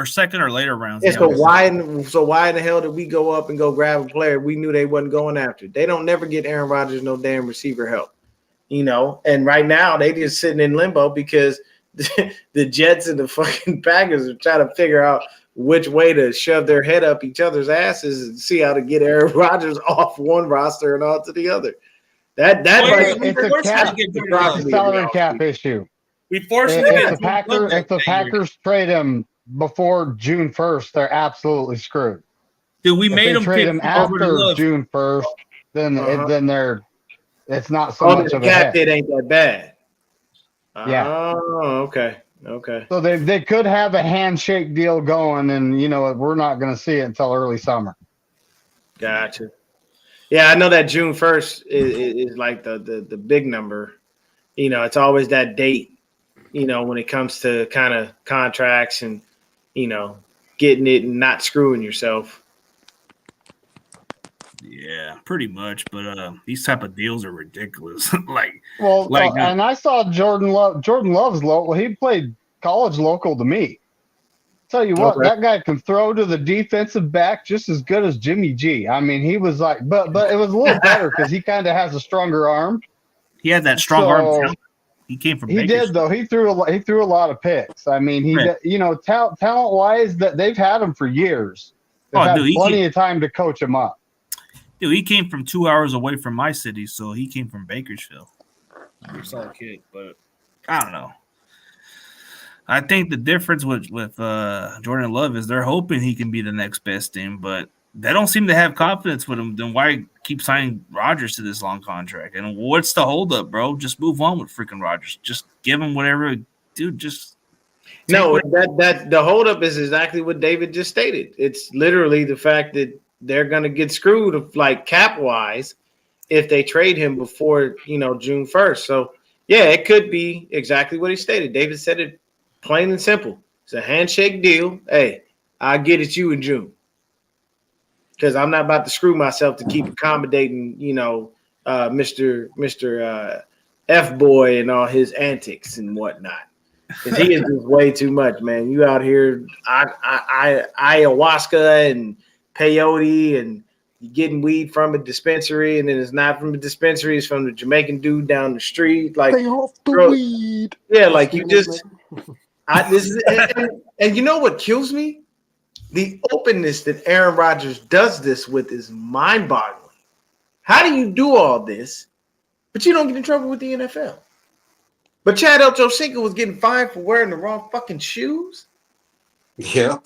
Second or later rounds. Yeah, so why in the hell did we go up and go grab a player we knew they wasn't going after? They don't never get Aaron Rodgers no damn receiver help, And right now they just sitting in limbo because the Jets and the fucking Packers are trying to figure out which way to shove their head up each other's asses and see how to get Aaron Rodgers off one roster and onto the other. It's a salary cap issue. We forced if the Packers trade him before June 1st, they're absolutely screwed. Dude, we made them trade him after June 1st, then it's not so much of a cap hit ain't that bad. Yeah. Oh, okay. So they could have a handshake deal going, and we're not going to see it until early summer. Gotcha. Yeah, I know that June 1st is like the big number. It's always that date, when it comes to kind of contracts and, getting it and not screwing yourself. Yeah, pretty much. But these type of deals are ridiculous. And I saw Jordan Love. Jordan Love's local. He played college local to me. Tell you what, that guy can throw to the defensive back just as good as Jimmy G. I mean, he was like, but it was a little better because he kind of has a stronger arm. He had that strong arm. He came from. He did though. He threw a lot of picks. I mean, talent wise, that they've had him for years. They've had plenty of time to coach him up. Dude, he came from 2 hours away from my city, so he came from Bakersfield. Pretty solid kid, but I don't know. I think the difference with Jordan Love is they're hoping he can be the next best thing, but they don't seem to have confidence with him. Then why keep signing Rodgers to this long contract? And what's the holdup, bro? Just move on with freaking Rodgers. Just give him whatever, dude. That the holdup is exactly what David just stated. It's literally the fact that they're gonna get screwed, like cap wise, if they trade him before June 1st. So yeah, it could be exactly what he stated. David said it. Plain and simple. It's a handshake deal. Hey, I'll get at you in June. Because I'm not about to screw myself to keep accommodating, Mr. F-boy and all his antics and whatnot. Because he is just way too much, man. You out here, ayahuasca and peyote and you're getting weed from a dispensary, and then it's not from a dispensary, it's from the Jamaican dude down the street. Like, stay off the weed. Yeah, like you just... and you know what kills me? The openness that Aaron Rodgers does this with is mind-boggling. How do you do all this, but you don't get in trouble with the NFL? But Chad Ochocinco was getting fined for wearing the wrong fucking shoes? Yep.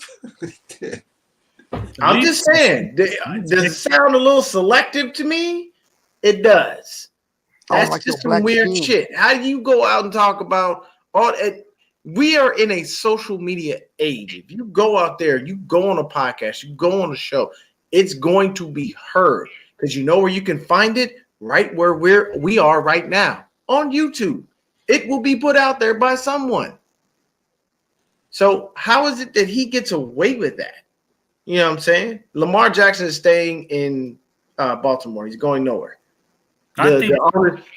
I'm just saying. Does it sound a little selective to me? It does. That's like just some weird shit. How do you go out and talk about all that? We are in a social media age. If you go out there, you go on a podcast, you go on a show, it's going to be heard because you know where you can find it, right where we are right now on YouTube. It will be put out there by someone. So how is it that he gets away with that? You know what I'm saying? Lamar Jackson is staying in Baltimore. He's going nowhere. The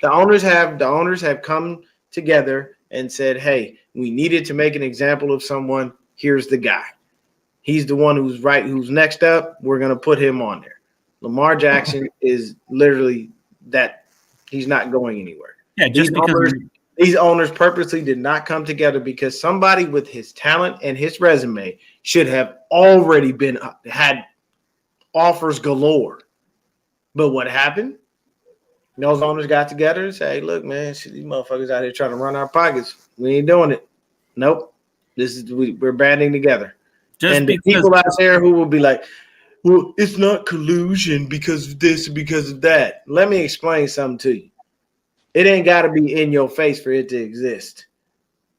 owners have come together and said, hey, we needed to make an example of someone. Here's the guy. He's the one who's right, who's next up. We're going to put him on there. Lamar Jackson is literally that. He's not going anywhere. Yeah, just because these owners purposely did not come together because somebody with his talent and his resume should have already had offers galore. But what happened? Those owners got together and said, hey, look, man, these motherfuckers out here trying to run our pockets. We ain't doing it. Nope. We're banding together. And the people out there who will be like, well, it's not collusion because of this and because of that. Let me explain something to you. It ain't got to be in your face for it to exist.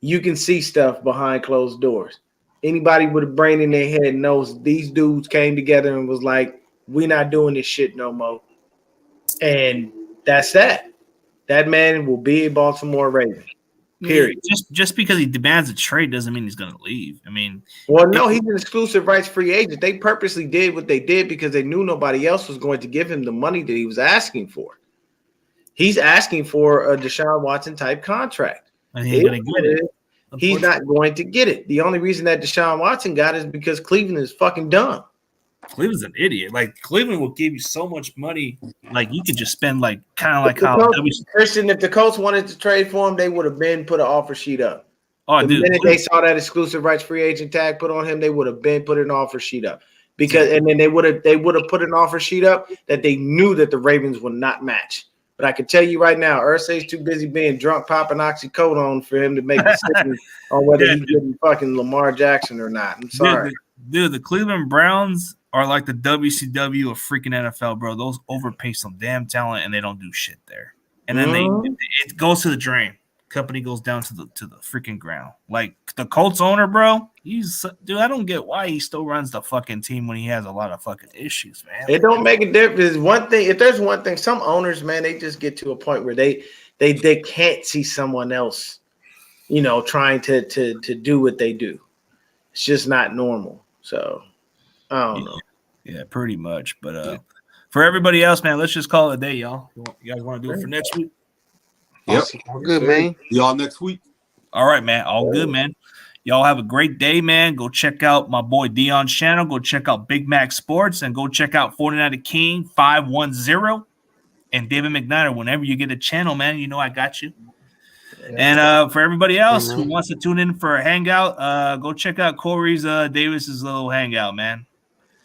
You can see stuff behind closed doors. Anybody with a brain in their head knows these dudes came together and was like, we're not doing this shit no more. And that's that. That man will be a Baltimore Raven. Period. Just because he demands a trade doesn't mean he's going to leave. I mean, well, no, he's an exclusive rights free agent. They purposely did what they did because they knew nobody else was going to give him the money that he was asking for. He's asking for a Deshaun Watson type contract. And he ain't going to get it. He's not going to get it. The only reason that Deshaun Watson got it is because Cleveland is fucking dumb. Cleveland's an idiot. Like Cleveland will give you so much money, like you could just spend like kind of like how Christian. If the Colts wanted to trade for him, they would have been put an offer sheet up. Oh, the minute they saw that exclusive rights free agent tag put on him, they would have been put an offer sheet up and then they would have put an offer sheet up that they knew that the Ravens would not match. But I can tell you right now, Irsay's too busy being drunk, popping oxycodone for him to make a decision on whether he's getting fucking Lamar Jackson or not. I'm sorry, dude. The Cleveland Browns are like the WCW of freaking NFL, bro. Those overpay some damn talent and they don't do shit there. And then it goes to the drain. Company goes down to the freaking ground. Like the Colts owner, bro. I don't get why he still runs the fucking team when he has a lot of fucking issues, man. It don't make a difference. One thing, if there's one thing, some owners, man, they just get to a point where they can't see someone else, trying to do what they do. It's just not normal. So I don't know. Yeah, pretty much. But for everybody else, man, let's just call it a day, y'all. You guys want to do it for next week? Yep. All good, man. Y'all next week. All right, man. All good, man. Y'all have a great day, man. Go check out my boy Dion's channel. Go check out Big Mac Sports and go check out 49 King 510 and David McNider. Whenever you get a channel, man, I got you. And for everybody else who wants to tune in for a hangout, go check out Corey's Davis's little hangout, man.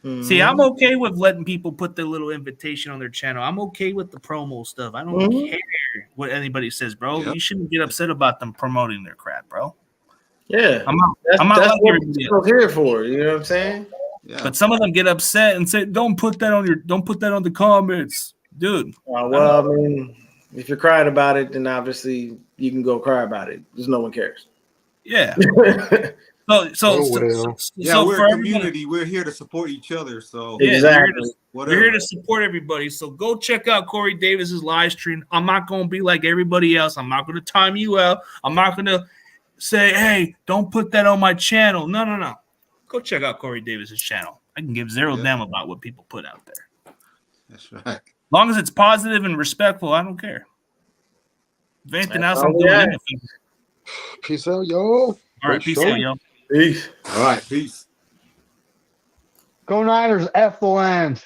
Mm-hmm. See, I'm okay with letting people put their little invitation on their channel. I'm okay with the promo stuff. I don't care what anybody says, bro. Yep. You shouldn't get upset about them promoting their crap, bro. Yeah, I'm not that's what I'm here for. You know what I'm saying? Yeah. But some of them get upset and say, "Don't put that on the comments, dude." Well, I mean, if you're crying about it, then obviously you can go cry about it because no one cares. Yeah. So we're a community. We're here to support each other. So exactly, we're here to support everybody. So go check out Corey Davis's live stream. I'm not going to be like everybody else. I'm not going to time you out. I'm not going to say, "Hey, don't put that on my channel." No. Go check out Corey Davis's channel. I can give zero damn about what people put out there. That's right. As long as it's positive and respectful, I don't care. If anything else, I'm doing anything. Peace out, y'all. All right, peace out, y'all. Peace. All right, peace. Go Niners, F the land.